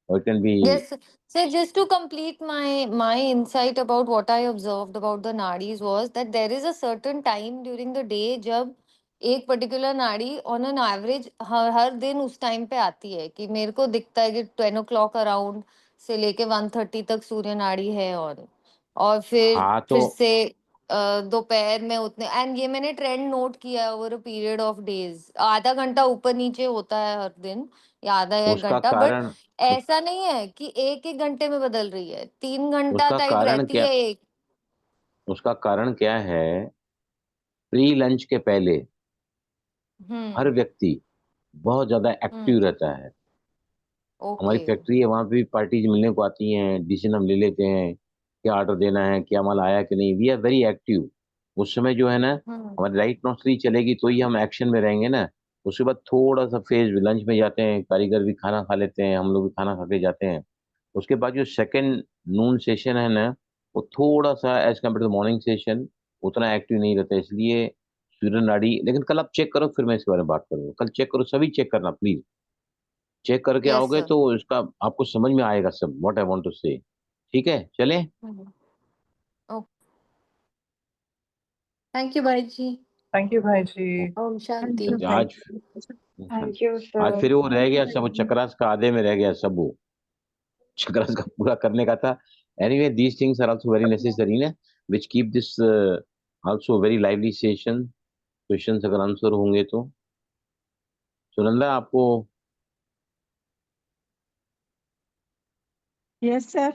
it can be. Yes, so just to complete my insight about what I observed about the nadis was that there is a certain time during the day जब एक particular नाड़ी on an average हर दिन उस time पे आती है, कि मेरे को दिखता है कि 10 o'clock अराउंड से लेके 1:30 तक सूर्य नाड़ी है, और हाँ तो फिर से दोपहर में उतने, एंड ये मैंने ट्रेंड नोट किया over a period of days, आधा घंटा ऊपर नीचे होता है हर दिन, या आधा या एक उसका घंटा, बट कारण उस, ऐसा नहीं है कि एक एक घंटे में बदल रही है, 3 घंटा उसका टाइम कारण रहती क्या, है एक। उसका कारण क्या है? प्री लंच के पहले हर हम्म। व्यक्ति बहुत ज्यादा एक्टिव हम्म। रहता है। हमारी ओके। फैक्ट्री है, वहां पे भी पार्टीज मिलने को आती हैं, डिसीजन हम ले लेते हैं, क्या ऑर्डर देना है, क्या माल आया कि नहीं, वी आर वेरी एक्टिव। उस समय जो है ना, हम्म। हमारी राइट नॉस्ट्री चलेगी तो ही हम एक्शन में रहेंगे ना। उसके बाद थोड़ा सा फेज लंच में जाते हैं, कारीगर भी खाना खा लेते हैं, हम लोग भी खाना खा के जाते हैं। उसके बाद जो सेकंड नून सेशन है ना, वो थोड़ा सा as compare to morning session उतना एक्टिव नहीं रहता, इसलिए सूर्य नाड़ी। लेकिन कल आप चेक करो, फिर मैं इसके बारे में बात करूंगा। कल चेक करो, सभी चेक करना प्लीज। चेक करके यस आओगे सर। तो इसका आपको समझ में आएगा सब, व्हाट आई वांट टू से। ठीक है, चले। ओके, थैंक यू भाई जी। थैंक यू भाई जी। ओम थैंक शांति। यू आज थैंक यू आज सर। फिर वो रह गया सब, वो चक्रास का आधे में रह गया सब, वो चक्रास का पूरा करने का था। Anyway these things are also very necessary ना, which keep this also very lively session. Questions अगर आंसर होंगे तो। सुनंदा आपको यस सर।